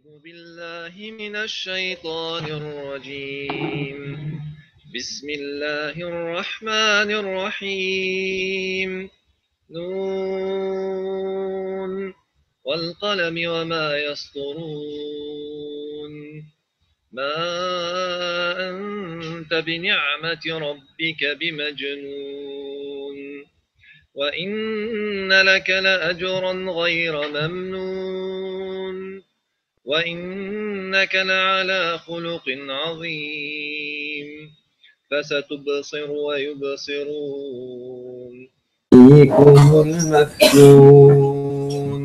أعوذ بالله من الشيطان الرجيم. بسم الله الرحمن الرحيم. نون والقلم وما يسطرون. ما أنت بنعمة ربك بمجنون. وإن لك لأجرا غير ممنون. وإنك لعلى خلق عظيم. فستبصر ويبصرون. فيكم المفتون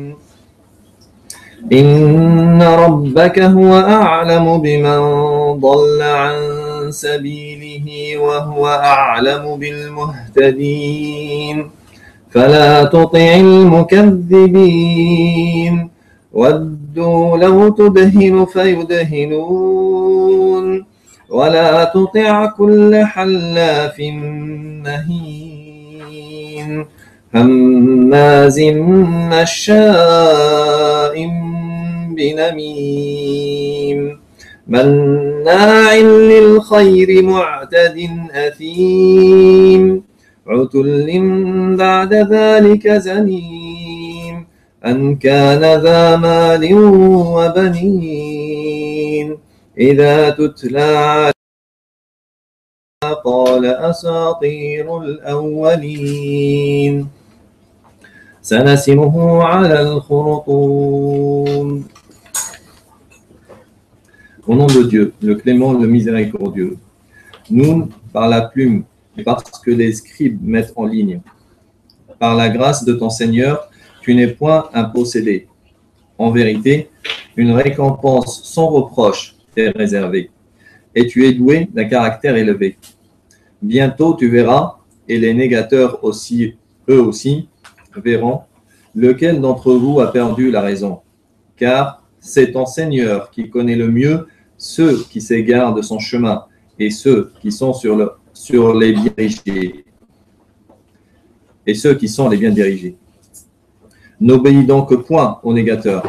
إن ربك هو أعلم بمن ضل عن سبيله وهو أعلم بالمهتدين فلا تطع المكذبين ودوا لو تدهن فيدهنون ولا تطع كل حلاف مهين هماز مشاء بنميم مناع للخير معتد أثيم عتل بعد ذلك زنيم أن كان ذا مال وبنين إذا تتلى عليه قال أساطير الأولين سنسمه على الخرطوم. Au nom de Dieu, le clément, le miséricordieux, nous, par la plume, et parce que les scribes mettent en ligne, par la grâce de ton Seigneur, tu n'es point un possédé. En vérité, une récompense sans reproche t'est réservée, et tu es doué d'un caractère élevé. Bientôt tu verras, et les négateurs aussi, eux aussi, verront, lequel d'entre vous a perdu la raison. Car c'est ton Seigneur qui connaît le mieux ceux qui s'égarent de son chemin et ceux qui sont sur les bien dirigés. Et ceux qui sont les bien dirigés. N'obéis donc point aux négateurs,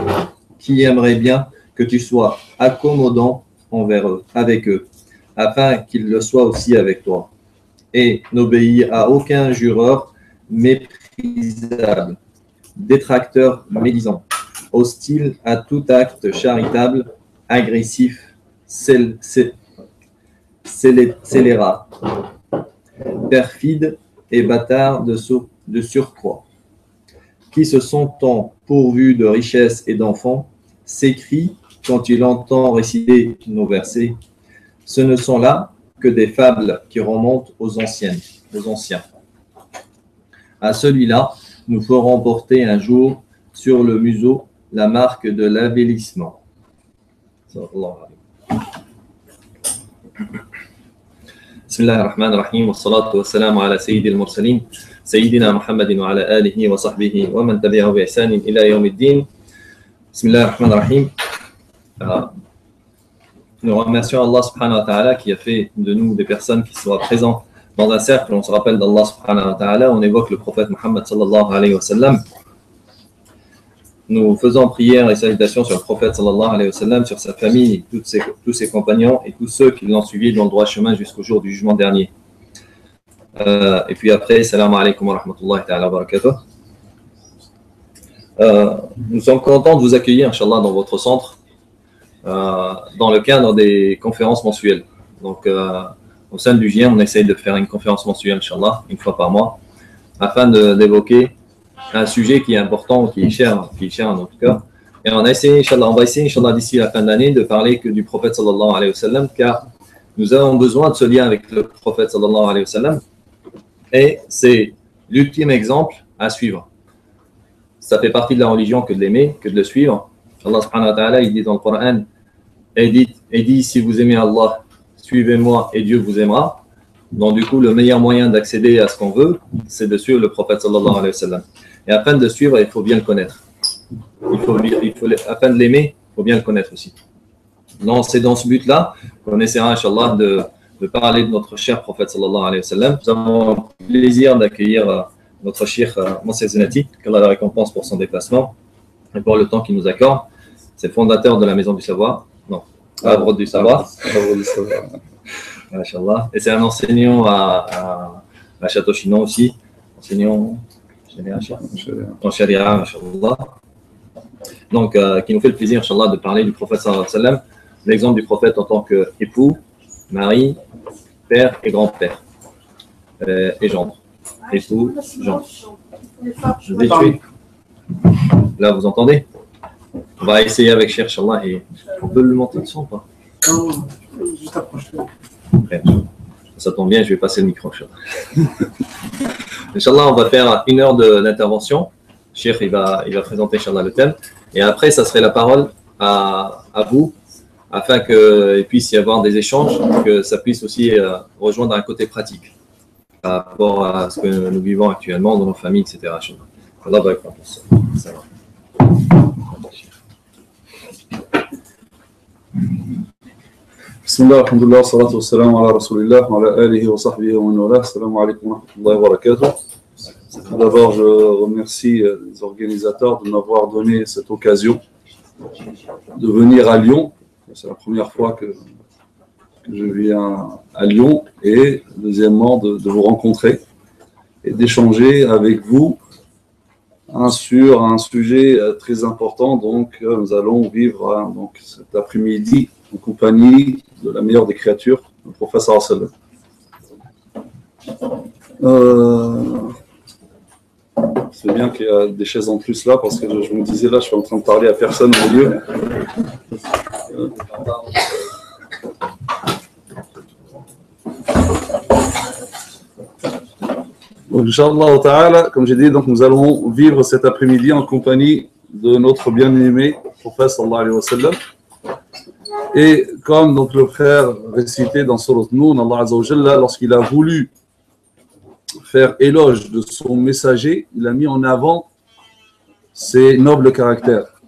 qui aimeraient bien que tu sois accommodant envers eux, avec eux, afin qu'ils le soient aussi avec toi. Et n'obéis à aucun jureur méprisable, détracteur médisant, hostile à tout acte charitable, agressif, scélérat, perfide et bâtard de surcroît, qui se sont tant pourvus de richesses et d'enfants, s'écrie quand il entend réciter nos versets. Ce ne sont là que des fables qui remontent aux anciens. À celui-là, nous ferons porter un jour sur le museau la marque de l'avélissement. Bismillah ar-Rahman ar-Rahim, wa salatu wa salam ala sayyidil mursalin, sayyidina Muhammadin wa ala alihi wa sahbihi wa man tabi'ahu bi ihsanin ila yawmiddin. Bismillah ar-Rahman ar-Rahim. Nous remercions Allah subhanahu wa ta'ala qui a fait de nous des personnes qui soient présentes dans un cercle, on se rappelle d'Allah subhanahu wa ta'ala, on évoque le prophète Muhammad sallallahu alayhi wa sallam. Nous faisons prière et salutations sur le prophète sallallahu alayhi wa sallam, sur sa famille, tous ses compagnons et tous ceux qui l'ont suivi dans le droit chemin jusqu'au jour du jugement dernier. Et puis après, salam alaykum wa rahmatullahi ta'ala wa barakatuh. Nous sommes contents de vous accueillir, Inch'Allah, dans votre centre, dans le cadre des conférences mensuelles. Donc, au sein du GIEM, on essaye de faire une conférence mensuelle, Inch'Allah, une fois par mois, afin d'évoquer un sujet qui est important, qui est cher à notre cœur. Et on va essayer, Inch'Allah, d'ici la fin de l'année, de parler que du prophète sallallahu alayhi wa sallam, car nous avons besoin de ce lien avec le prophète sallallahu alayhi wa sallam. Et c'est l'ultime exemple à suivre. Ça fait partie de la religion que de l'aimer, que de le suivre. Allah subhanahu wa ta'ala, il dit dans le Coran, et dit si vous aimez Allah, suivez-moi et Dieu vous aimera. Donc du coup, le meilleur moyen d'accéder à ce qu'on veut, c'est de suivre le prophète sallallahu alayhi wa sallam. Et afin de le suivre, il faut bien le connaître. Afin de l'aimer, il faut bien le connaître aussi. Donc c'est dans ce but-là qu'on essaiera, Inch'Allah, de parler de notre cher prophète sallallahu alayhi wa sallam. Nous avons le plaisir d'accueillir notre cheikh Monsef Zenati, qu'Allah la récompense pour son déplacement et pour le temps qu'il nous accorde. C'est le fondateur de la Maison du Savoir. Non, Havre du Savoir. Havre du Savoir. Machallah. Et c'est un enseignant à Château-Chinon aussi. Enseignant en Sharia, Machallah. Donc, qui nous fait le plaisir, Inch'Allah, de parler du prophète sallallahu alayhi wa sallam, l'exemple du prophète en tant qu'époux, mari, père et grand-père, et gendre. Époux, gendre. Je vais tuer. Là, vous entendez? On va essayer avec Cher, Inch'Allah, et on peut le monter le son ou pas? Non, juste approcher. Ça tombe bien, je vais passer le micro, Inch'Allah. Inch'Allah, on va faire 1 heure d'intervention. Cheikh, il va présenter, Inch'Allah, le thème. Et après, ça serait la parole à vous, afin qu'il puisse y avoir des échanges, que ça puisse aussi rejoindre un côté pratique par rapport à ce que nous vivons actuellement dans nos familles, etc. Allah va être pour ça. Bismillah, alhamdulillah, salatu wassalamu ala rasulillah, wa ala alihi wa sahbihi wa man wala. Assalamu alaikum wa rahmatullahi wa barakatuh. D'abord, je remercie les organisateurs de m'avoir donné cette occasion de venir à Lyon. C'est la première fois que je viens à Lyon, et deuxièmement de vous rencontrer et d'échanger avec vous sur un sujet très important. Donc, nous allons vivre donc, cet après-midi en compagnie de la meilleure des créatures, le prophète sallallahu alayhi wa sallam. C'est bien qu'il y a des chaises en plus là, parce que je me disais là, je suis en train de parler à personne au milieu. Donc, Inch'Allah ta'ala, comme j'ai dit, donc, nous allons vivre cet après-midi en compagnie de notre bien-aimé prophète sallallahu alayhi wa sallam. Et comme donc, le frère récité dans Surat Noun, Allah Azza wa Jalla, lorsqu'il a voulu faire éloge de son messager, il a mis en avant ses nobles caractères.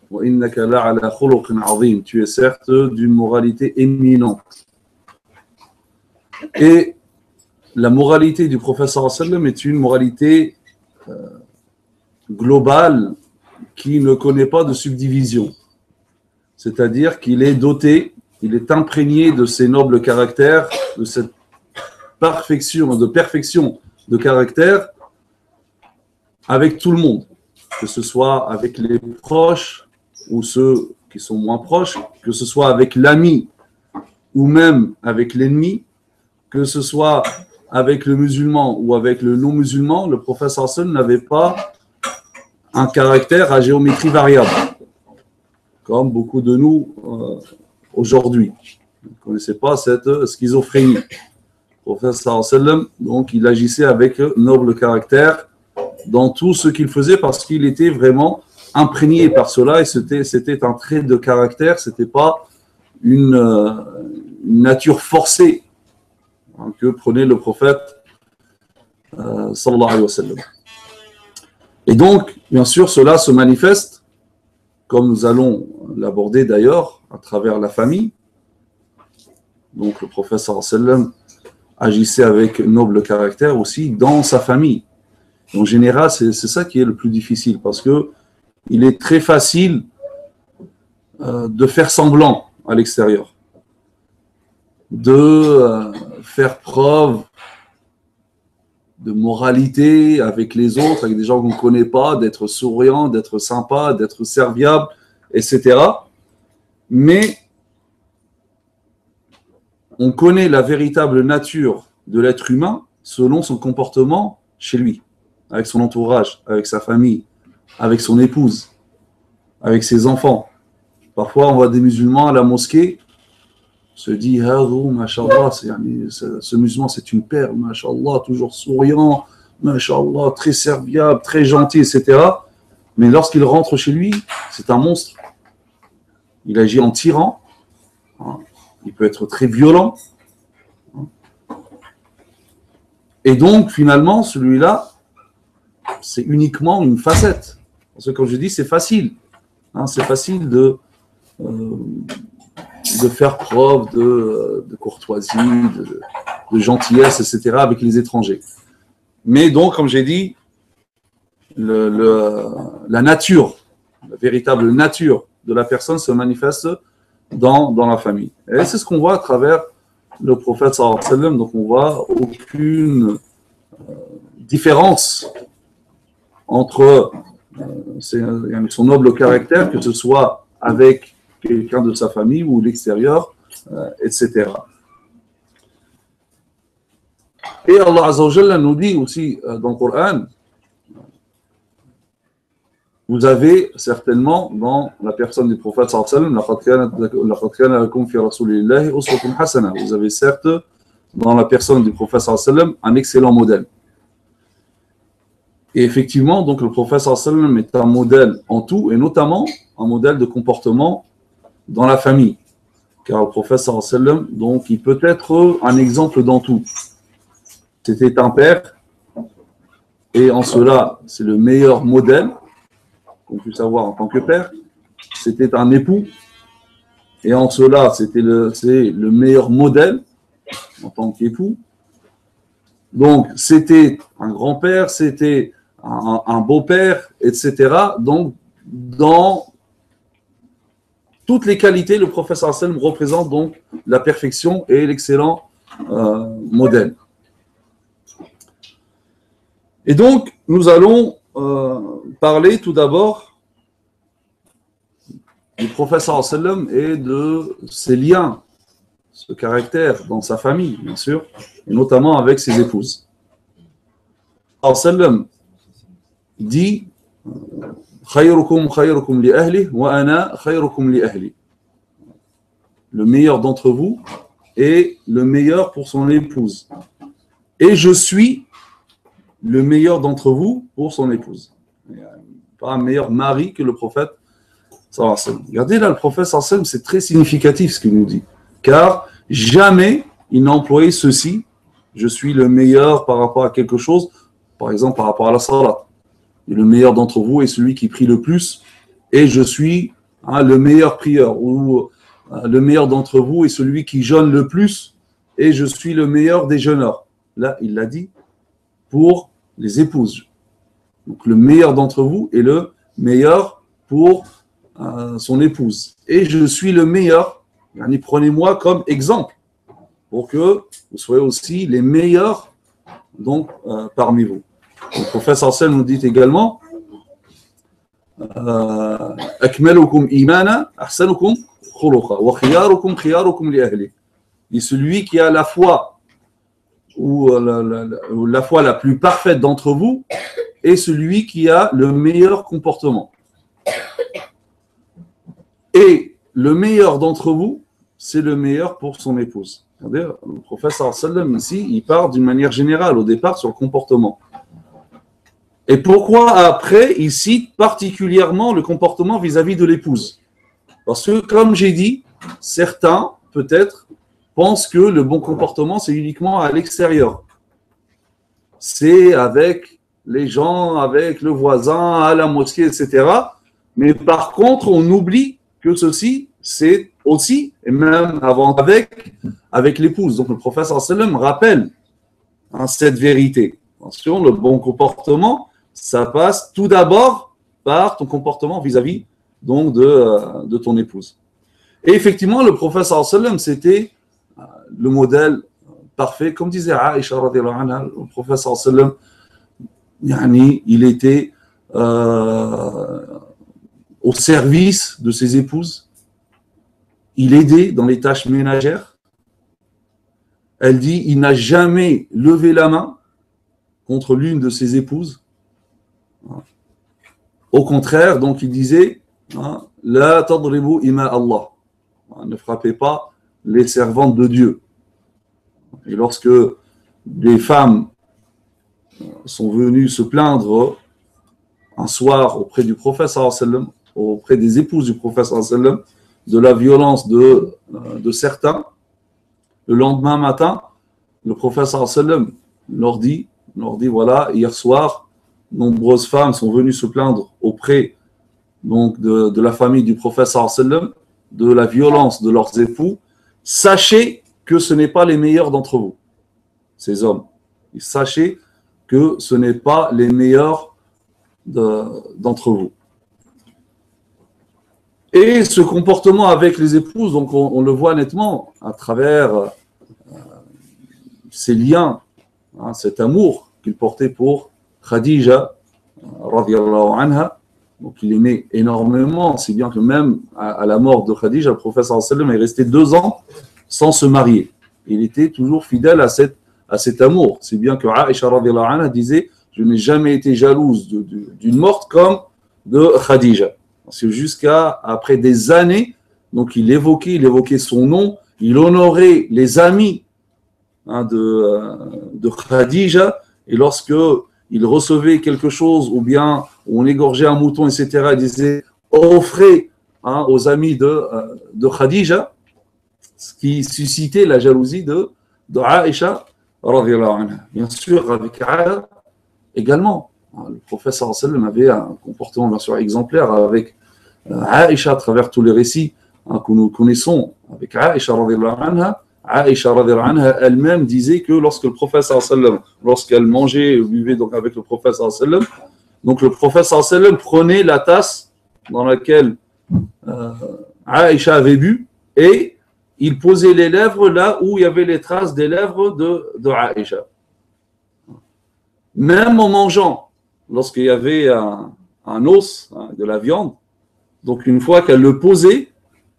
Tu es certes d'une moralité éminente. Et la moralité du prophète sallallahu alayhi wa sallam est une moralité globale qui ne connaît pas de subdivision. C'est-à-dire qu'il est doté, il est imprégné de ces nobles caractères, de cette perfection de caractère avec tout le monde, que ce soit avec les proches ou ceux qui sont moins proches, que ce soit avec l'ami ou même avec l'ennemi, que ce soit avec le musulman ou avec le non-musulman, le prophète sallallahu alayhi wa sallam n'avait pas un caractère à géométrie variable, comme beaucoup de nous aujourd'hui. Vous ne connaissez pas cette schizophrénie. Le prophète sallallahu alayhi wa sallam, donc, il agissait avec noble caractère dans tout ce qu'il faisait, parce qu'il était vraiment imprégné par cela, et c'était un trait de caractère, ce n'était pas une nature forcée que prenait le prophète sallallahu alayhi wa sallam. Et donc, bien sûr, cela se manifeste, comme nous allons l'aborder d'ailleurs, à travers la famille. Donc, le prophète sallallahu alayhi wa sallam agissait avec noble caractère aussi dans sa famille. En général, c'est ça qui est le plus difficile, parce que il est très facile de faire semblant à l'extérieur, de faire preuve de moralité avec les autres, avec des gens qu'on ne connaît pas, d'être souriant, d'être sympa, d'être serviable, etc. Mais on connaît la véritable nature de l'être humain selon son comportement chez lui, avec son entourage, avec sa famille, avec son épouse, avec ses enfants. Parfois, on voit des musulmans à la mosquée, on se dit, mashallah, ce musulman, c'est une perle, mashallah, toujours souriant, mashallah, très serviable, très gentil, etc. Mais lorsqu'il rentre chez lui, c'est un monstre. Il agit en tyran, il peut être très violent. Et donc, finalement, celui-là, c'est uniquement une facette. Parce que, comme je dis, c'est facile. C'est facile de faire preuve de courtoisie, de gentillesse, etc. avec les étrangers. Mais donc, comme j'ai dit, la nature, la véritable nature de la personne se manifeste dans la famille. Et c'est ce qu'on voit à travers le prophète sallallahu alayhi wa sallam. Donc on voit aucune différence entre son noble caractère, que ce soit avec quelqu'un de sa famille ou l'extérieur, etc. Et Allah Azza wa Jalla nous dit aussi dans le Coran, vous avez certainement dans la personne du prophète sallallahu alayhi wa sallam, vous avez certes dans la personne du prophète sallallahu alayhi wa sallam un excellent modèle. Et effectivement, donc le prophète sallallahu alayhi wa sallam est un modèle en tout, et notamment un modèle de comportement dans la famille. Car le prophète sallallahu alayhi wa sallam, donc, il peut être un exemple dans tout. C'était un père, et en cela, c'est le meilleur modèle qu'on puisse avoir en tant que père. C'était un époux, et en cela, c'est le meilleur modèle en tant qu'époux. Donc, c'était un grand-père, c'était un beau-père, etc. Donc, dans toutes les qualités, le prophète sallallahu alayhi wa sallam représente donc la perfection et l'excellent modèle. Et donc, nous allons parler tout d'abord du prophète sallallahu alayhi wa sallam et de ses liens, ce caractère dans sa famille, bien sûr, et notamment avec ses épouses. Sallallahu alayhi wa sallam dit khayrukum khayrukum li ahli wa ana khayrukum li ahli. Le meilleur d'entre vous est le meilleur pour son épouse. Et je suis le meilleur d'entre vous pour son épouse. Il n'y a pas un meilleur mari que le prophète sallallahu alayhi wa sallam. Regardez là, le prophète sallallahu alayhi wa sallam, c'est très significatif ce qu'il nous dit. Car jamais il n'a employé ceci, je suis le meilleur par rapport à quelque chose, par exemple par rapport à la salat. Et le meilleur d'entre vous est celui qui prie le plus, et je suis le meilleur prieur, ou le meilleur d'entre vous est celui qui jeûne le plus, et je suis le meilleur des jeûneurs. Là, il l'a dit pour les épouses. Donc le meilleur d'entre vous est le meilleur pour son épouse. Et je suis le meilleur, prenez-moi comme exemple, pour que vous soyez aussi les meilleurs donc, parmi vous. Le prophète sallallahu alayhi wa sallam nous dit également Akmalukum imana ahsanukum khuluqa wa khiyarukum khiyarukum li ahli. Et celui qui a la foi ou la foi la plus parfaite d'entre vous est celui qui a le meilleur comportement. Et le meilleur d'entre vous, c'est le meilleur pour son épouse. Regardez, le prophète sallallahu alayhi wa sallam ici, il part d'une manière générale au départ sur le comportement. Et pourquoi après, il cite particulièrement le comportement vis-à-vis de l'épouse? Parce que, comme j'ai dit, certains, peut-être, pensent que le bon comportement, c'est uniquement à l'extérieur. C'est avec les gens, avec le voisin, à la mosquée, etc. Mais par contre, on oublie que ceci, c'est aussi, et même avant, avec l'épouse. Donc le prophète sallallahu alayhi wa sallam rappelle cette vérité. Attention, le bon comportement, ça passe tout d'abord par ton comportement vis-à-vis donc de ton épouse. Et effectivement, le prophète sallallahu alayhi wa sallam, c'était le modèle parfait. Comme disait Aïcha radhiyallahu anha, le prophète sallallahu alayhi wa sallam, il était au service de ses épouses. Il aidait dans les tâches ménagères. Elle dit, il n'a jamais levé la main contre l'une de ses épouses. Au contraire, donc il disait, la tadribu ima Allah. Ne frappez pas les servantes de Dieu. Et lorsque les femmes sont venues se plaindre un soir auprès du prophète sallallahu alayhi wa sallam, auprès des épouses du prophète sallallahu alayhi wa sallam, de la violence de certains, le lendemain matin, le prophète sallallahu alayhi wa sallam leur dit voilà, hier soir, nombreuses femmes sont venues se plaindre auprès donc, de la famille du prophète sallallahu alayhi wa sallam, de la violence de leurs époux. Sachez que ce n'est pas les meilleurs d'entre vous, ces hommes. Et sachez que ce n'est pas les meilleurs d'entre vous. Et ce comportement avec les épouses, donc on le voit nettement à travers ces liens, hein, cet amour qu'il portait pour Khadija, radiyallahu anha. Donc il aimait énormément, si bien que même à la mort de Khadija, le prophète sallallahu alayhi wa sallam est resté 2 ans sans se marier. Il était toujours fidèle à cet amour. C'est bien que Aïcha radiyallahu anha disait « Je n'ai jamais été jalouse d'une morte comme de Khadija ». C'est jusqu'à après des années, donc il évoquait son nom, il honorait les amis, hein, de Khadija, et lorsque il recevait quelque chose, ou bien on égorgeait un mouton, etc., il disait offrez, hein, aux amis de Khadija, ce qui suscitait la jalousie de Aïcha radhiyallahu anha. Bien sûr, avec Aïcha également. Le prophète sallallahu alayhi wa sallam avait un comportement bien sûr exemplaire avec Aïcha à travers tous les récits, hein, que nous connaissons avec Aïcha radhiyallahu anha. Aïcha radhiyallahu anha elle-même disait que lorsque le prophète sallallahu alayhi wa sallam, lorsqu'elle mangeait ou buvait donc avec le prophète sallallahu alayhi wa sallam, donc le prophète sallallahu alayhi wa sallam prenait la tasse dans laquelle Aïcha avait bu et il posait les lèvres là où il y avait les traces des lèvres de Aïcha. Même en mangeant, lorsqu'il y avait un os, hein, de la viande, donc une fois qu'elle le posait,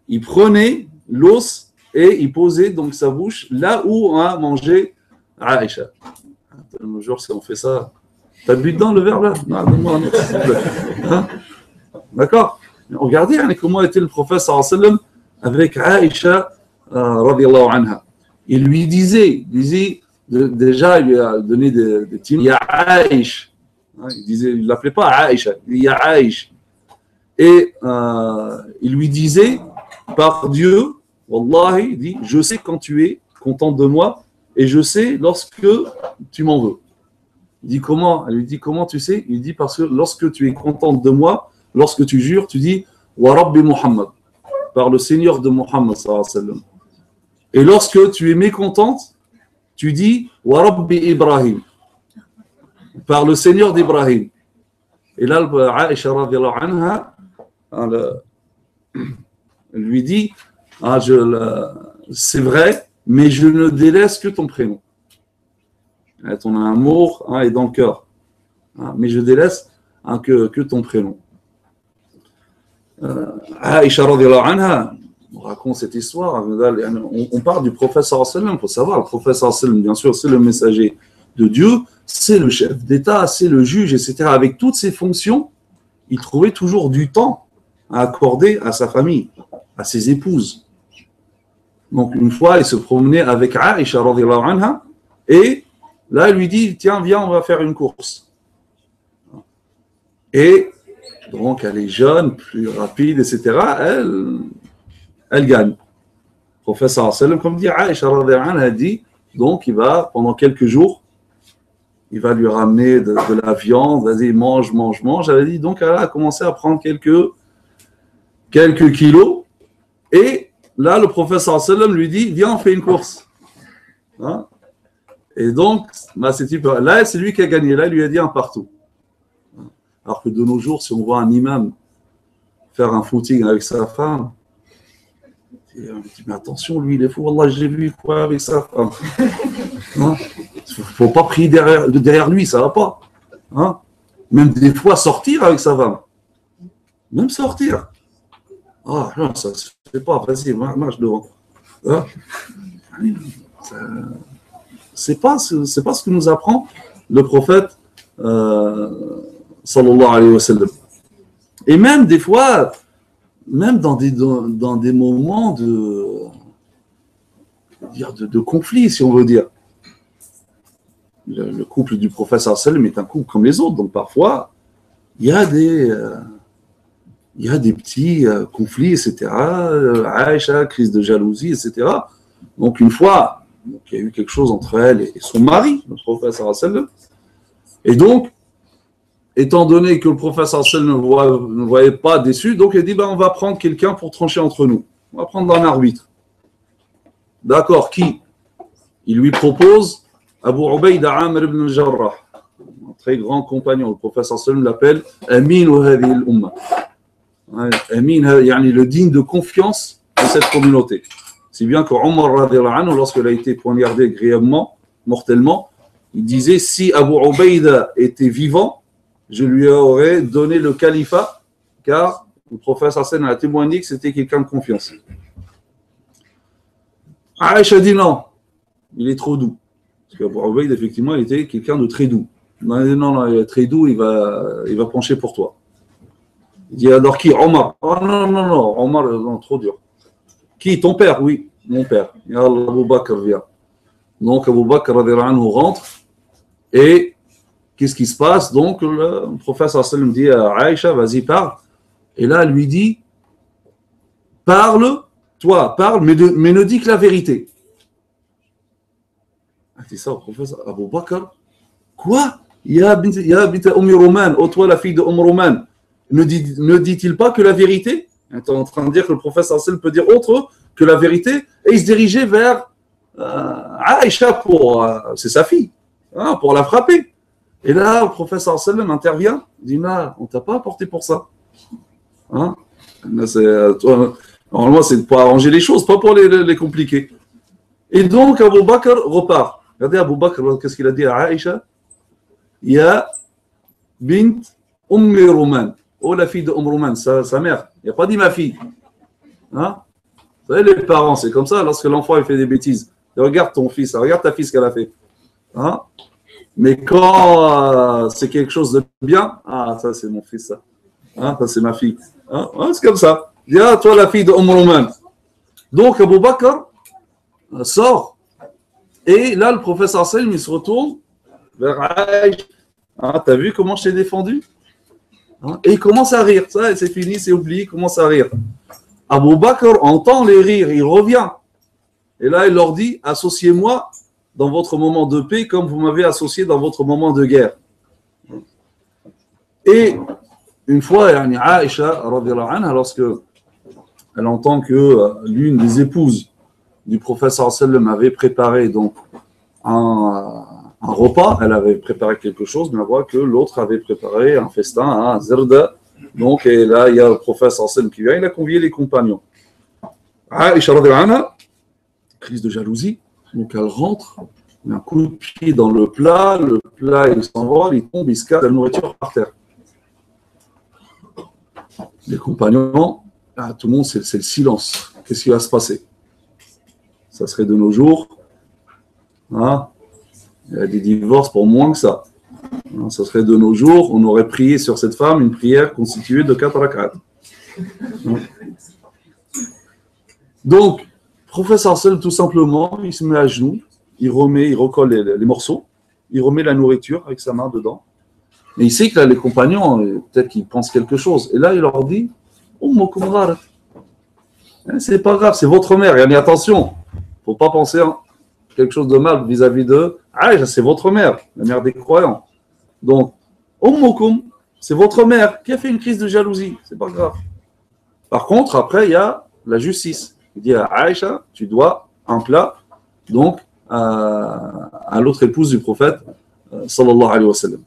il prenait l'os et il posait donc sa bouche là où a mangé Aïcha. De nos jours, si on fait ça, t'as bu dedans le verre là? Non, donne-moi un autre, s'il te plaît. Hein? D'accord? Regardez, hein, comment était le prophète sallallahu alayhi wa sallam avec Aïcha radhiyallahu anha. Il lui disait déjà, il lui a donné des titres. Il y a Aïch. Il ne l'appelait pas Aïcha, il y a Aïch. Et il lui disait, par Dieu, Wallahi, il dit, je sais quand tu es content de moi et je sais lorsque tu m'en veux. Il dit comment? Elle lui dit, comment tu sais? Il dit, parce que lorsque tu es contente de moi, lorsque tu jures, tu dis, Wa Rabbi Muhammad, par le Seigneur de Muhammad sallallahu alayhi wa sallam. Et lorsque tu es mécontente, tu dis Wa Rabbi Ibrahim, par le Seigneur d'Ibrahim. Et là, Aïcha radhiyallahu anha, elle lui dit c'est vrai, mais je ne délaisse que ton prénom. Ton amour, hein, est dans le cœur. Hein, mais je délaisse, hein, que ton prénom. Aïcha radhiyallahu anha, on raconte cette histoire. On parle du prophète sallallahu alayhi wa sallam. Il faut savoir, le prophète sallallahu alayhi wa sallam, bien sûr, c'est le messager de Dieu, c'est le chef d'État, c'est le juge, etc. Avec toutes ses fonctions, il trouvait toujours du temps à accorder à sa famille, à ses épouses. Donc une fois, il se promenait avec Aïcha radhiyallahu anha et là, il lui dit, tiens, viens, on va faire une course. Et donc, elle est jeune, plus rapide, etc. Elle gagne. Le prophète sallallahu alayhi wa sallam, comme dit Aïcha radhiyallahu anha, dit, donc il va, pendant quelques jours, il va lui ramener de la viande, vas-y, mange. Elle a dit, donc elle a commencé à prendre quelques kilos. Et là, le prophète sallallahu alayhi wa sallam lui dit, viens, on fait une course. Hein? Et donc, là, c'est lui qui a gagné. Là, il lui a dit un partout. Alors que de nos jours, si on voit un imam faire un footing avec sa femme, on dit, mais attention, lui, il est fou. Allah, je l'ai vu quoi avec sa femme. Hein? Il ne faut pas prier derrière lui, ça ne va pas. Hein? Même des fois, sortir avec sa femme. Même sortir. Ah, non, ça ne se fait pas. Vas-y, marche devant. Hein? C'est pas ce que nous apprend le prophète sallallahu alayhi wa sallam. Et même des fois, même dans des moments de conflit, si on veut dire. Le couple du prophète sallallahu alayhi wa sallam est un couple comme les autres. Donc parfois, il y a des petits conflits, etc. Aïcha, crise de jalousie, etc. Donc une fois, il y a eu quelque chose entre elle et son mari, le prophète sallallahu alayhi wa sallam. Et donc, étant donné que le prophète sallallahu alayhi wa sallam ne voyait pas déçu, donc il dit, on va prendre quelqu'un pour trancher entre nous. On va prendre un arbitre. D'accord, qui? Il lui propose Abu Ubayda Amr ibn al-Jarrah, un très grand compagnon. Le prophète sallallahu alayhi wa sallam l'appelle Amin wa hadhihi al-Umma. Amin, yani le digne de confiance de cette communauté. Si bien que Omar, lorsqu'il a été poignardé grièvement, mortellement, il disait si Abu Ubaïda était vivant, je lui aurais donné le califat, car le prophète Hassan a témoigné que c'était quelqu'un de confiance. Aïcha dit non, il est trop doux. Parce qu'Abu Ubaïda, effectivement, il était quelqu'un de très doux. Non, non, il est très doux, il va pencher pour toi. Il dit alors qui? Omar. Oh non, non, non, Omar, non, trop dur. Qui? Ton père? Oui, mon père. Ya Allah, Abu Bakr vient. Donc Abu Bakr rentre et qu'est-ce qui se passe? Donc le prophète sallam dit à Aïcha, vas-y, parle. Et là, elle lui dit, parle, toi, parle, mais ne dis que la vérité. Elle dit ça au prophète Abu Bakr. Quoi? Ya bint Roman, oh toi la fille de Roman, ne dit-il pas que la vérité? Tu es en train de dire que le prophète sallam peut dire autre que la vérité, et il se dirigeait vers Aïcha pour, c'est sa fille, hein, pour la frapper. Et là, le prophète sallam intervient, il dit, mais on t'a pas apporté pour ça. Hein? Normalement, c'est pour arranger les choses, pas pour les compliquer. Et donc, Abu Bakr repart. Regardez Abu Bakr, qu'est-ce qu'il a dit à Aïcha? Ya bint Roman. Oh, la fille de Roman, sa mère. Il n'a pas dit ma fille. Hein? Vous savez, les parents, c'est comme ça, lorsque l'enfant il fait des bêtises. Regarde ton fils, regarde ta fille ce qu'elle a fait. Hein? Mais quand c'est quelque chose de bien, ah, ça c'est mon fils, ça. Hein? Ça c'est ma fille. Hein? Ouais, c'est comme ça. Dis, ah, toi la fille de Roman. Donc Abu Bakr sort, et là le professeur Sallam il se retourne vers Aïcha. Hein, t'as vu comment je t'ai défendu? Hein? Et il commence à rire. Ça, c'est fini, c'est oublié, il commence à rire. Abu Bakr entend les rires, il revient. Et là, il leur dit, associez-moi dans votre moment de paix comme vous m'avez associé dans votre moment de guerre. Et une fois, Aïcha, lorsque elle entend que l'une des épouses du prophète sallam avait préparé donc un repas, elle avait préparé quelque chose, mais elle voit que l'autre avait préparé un festin, un zirda. Donc, et là, il y a le prophète sallam qui vient, il a convié les compagnons. Aïcha, crise de jalousie, donc elle rentre, met un coup de pied dans le plat il s'envole, il tombe, il se casse la nourriture par terre. Les compagnons, tout le monde, c'est le silence. Qu'est-ce qui va se passer? Ça serait de nos jours, hein? Il y a des divorces pour moins que ça. Ça serait de nos jours, on aurait prié sur cette femme une prière constituée de 4 rak'at. Donc, le professeur Sallam, tout simplement, il se met à genoux, il recolle les morceaux, il remet la nourriture avec sa main dedans. Et il sait que là, les compagnons, peut-être qu'ils pensent quelque chose. Et là, il leur dit, c'est pas grave, c'est votre mère. Et attention, il ne faut pas penser quelque chose de mal vis-à-vis de c'est votre mère, la mère des croyants. Donc, c'est votre mère qui a fait une crise de jalousie, c'est pas grave. Par contre, après, il y a la justice. Il dit à Aïcha, tu dois un plat, donc à l'autre épouse du prophète, sallallahu alayhi wa sallam.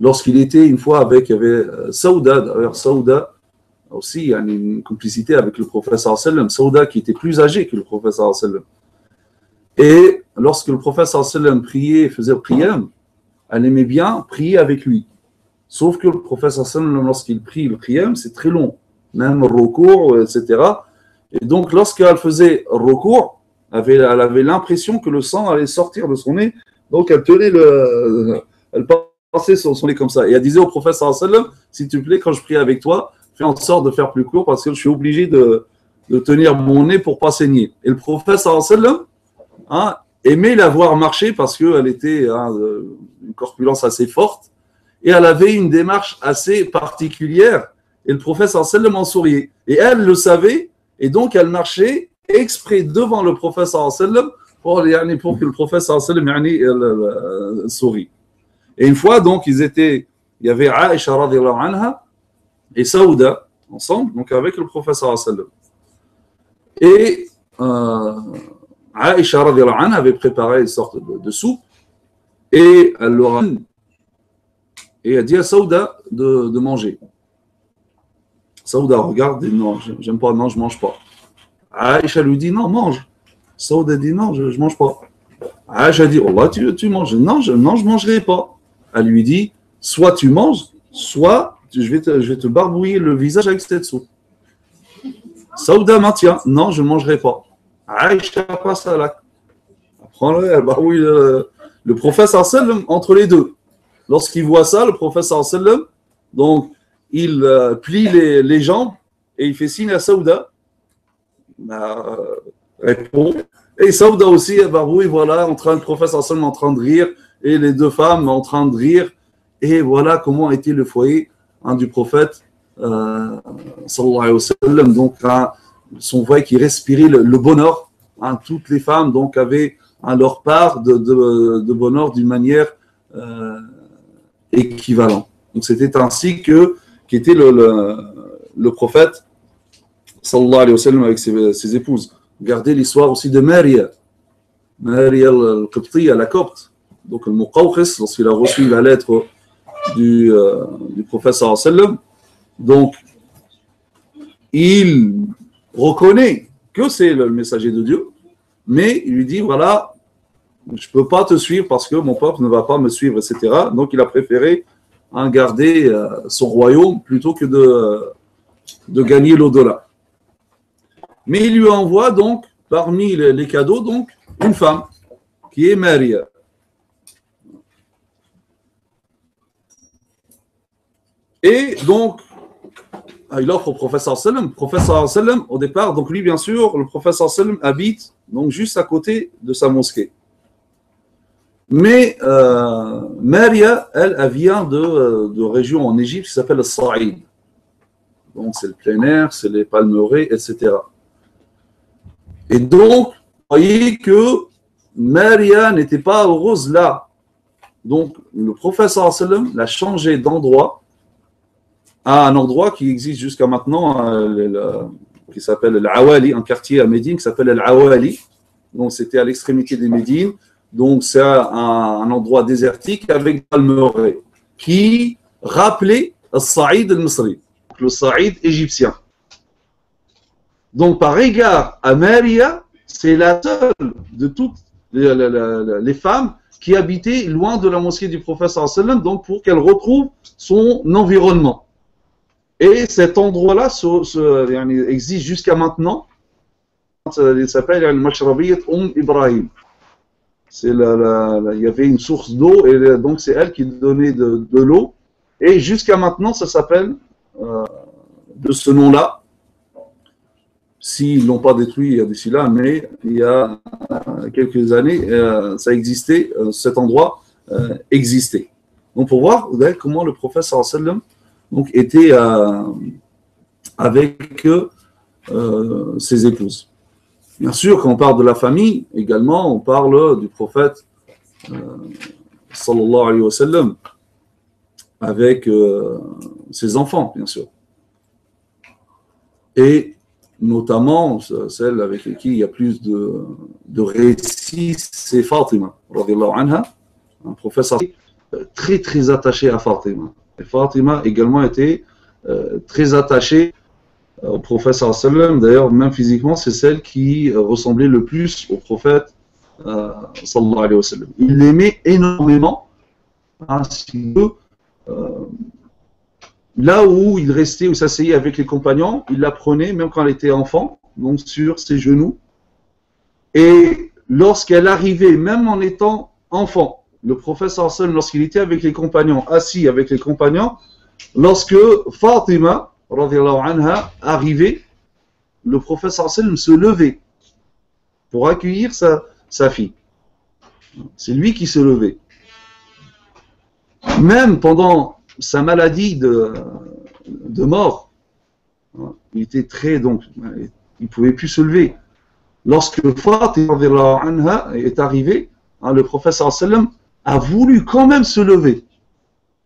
Lorsqu'il était une fois il y avait Saouda, d'ailleurs Saouda aussi, il y a une complicité avec le prophète sallallahu alayhi wa sallam, Saouda qui était plus âgé que le prophète sallallahu alayhi wa sallam. Et lorsque le prophète sallallahu alayhi wa sallam priait, faisait le prière, elle aimait bien prier avec lui. Sauf que le prophète sallallahu alayhi wa sallam, lorsqu'il prie le prière, c'est très long, même le recours, etc. Et donc, lorsqu'elle faisait le recours, elle avait l'impression que le sang allait sortir de son nez. Donc, elle tenait elle passait son nez comme ça. Et elle disait au prophète sallallahu alayhi wa sallam, s'il te plaît, quand je prie avec toi, fais en sorte de faire plus court parce que je suis obligé de tenir mon nez pour ne pas saigner. Et le prophète sallallahu alayhi wa sallam aimait la voir marcher parce qu'elle était une corpulence assez forte et elle avait une démarche assez particulière. Et le prophète sallallahu alayhi wa sallam en souriait. Et elle le savait. Et donc, elle marchait exprès devant le prophète sallallahu alayhi wa sallam pour que le prophète sallallahu alayhi wa sallam sourit. Et une fois, donc, il y avait Aïcha radhiyallahu anha et Saouda ensemble, donc avec le prophète sallallahu alayhi wa sallam. Et Aïcha radhiyallahu anha avait préparé une sorte de soupe et elle leur a dit à Saouda de manger. Saouda regarde et dit non, j'aime pas, non, je mange pas. Aïcha lui dit non, mange. Saouda dit non, je mange pas. Aïcha dit oh là, tu manges. Non, je mangerai pas. Elle lui dit soit tu manges, soit je vais te barbouiller le visage avec cette soupe. Saouda maintient non, je ne mangerai pas. Aïcha passe à l'acte. Elle barbouille le prophète sallam entre les deux. Lorsqu'il voit ça, le prophète sallam, donc il plie les jambes et il fait signe à Saouda. Répond. Et Saouda aussi, barbouille, voilà, le prophète sallam en train de rire et les deux femmes en train de rire. Et voilà comment était le foyer du prophète sallallahu alayhi wa sallam. Donc, son foyer qui respirait le bonheur. Toutes les femmes donc avaient leur part de bonheur d'une manière équivalente. Donc, c'était ainsi qu'était le prophète sallallahu alayhi wa sallam avec ses épouses. Regardez l'histoire aussi de Maria al-Qibtiyya, la copte. Donc, le Muqawqis, lorsqu'il a reçu la lettre du prophète sallallahu alayhi wa sallam, donc, il reconnaît que c'est le messager de Dieu, mais il lui dit, voilà, je ne peux pas te suivre parce que mon peuple ne va pas me suivre, etc. Donc, il a préféré garder son royaume plutôt que de gagner l'au-delà. Mais il lui envoie donc, parmi les cadeaux, donc, une femme, qui est Maria. Et donc, il offre au prophète sallam. Le prophète sallam, au départ, donc lui, bien sûr, le prophète sallam habite donc juste à côté de sa mosquée. Mais Maria, elle vient de région en Égypte qui s'appelle le Saïd. Donc, c'est le plein air, c'est les palmeraies, etc. Et donc, vous voyez que Maria n'était pas heureuse là. Donc, le prophète sallam l'a changé d'endroit à un endroit qui existe jusqu'à maintenant, qui s'appelle l'Awali, un quartier à Médine qui s'appelle l'Awali. Donc, c'était à l'extrémité des Médines. Donc, c'est un endroit désertique avec palmeraies qui rappelait le Saïd al-Misri, le Saïd égyptien. Donc, par égard à Maria, c'est la seule de toutes les femmes qui habitaient loin de la mosquée du prophète sallallahu alayhi wa sallam, donc pour qu'elle retrouve son environnement. Et cet endroit-là existe jusqu'à maintenant. Il s'appelle le Mashrabiyat Ibrahim. Il y avait une source d'eau et donc c'est elle qui donnait de l'eau. Et jusqu'à maintenant, ça s'appelle de ce nom-là. S'ils ne l'ont pas détruit d'ici là, mais il y a quelques années, ça existait, cet endroit existait. Donc pour voir comment le prophète sallallahu alayhi wa sallam donc, était avec ses épouses. Bien sûr, quand on parle de la famille, également, on parle du prophète sallallahu alayhi wa sallam avec ses enfants, bien sûr. Et notamment, celle avec qui il y a plus de récits, c'est Fatima, radiyallahu anha, un professeur très très attaché à Fatima. Et Fatima également était très attachée au prophète sallallahu alayhi wa sallam. D'ailleurs, même physiquement, c'est celle qui ressemblait le plus au prophète sallallahu alayhi wa sallam. Il l'aimait énormément, ainsi que là où il restait, où s'asseyait avec les compagnons, il la prenait, même quand elle était enfant, donc sur ses genoux. Et lorsqu'elle arrivait, même en étant enfant, le prophète sallallahu alayhi wa sallam, lorsqu'il était avec les compagnons, assis avec les compagnons, lorsque Fatima, radiyallahu anha, arrivait, le prophète sallallahu alayhi wa sallam se levait pour accueillir sa fille. C'est lui qui se levait. Même pendant sa maladie de mort, il était très, donc, il ne pouvait plus se lever. Lorsque Fatima radiyallahu anha est arrivé, le prophète sallallahu alayhi wa sallam a voulu quand même se lever,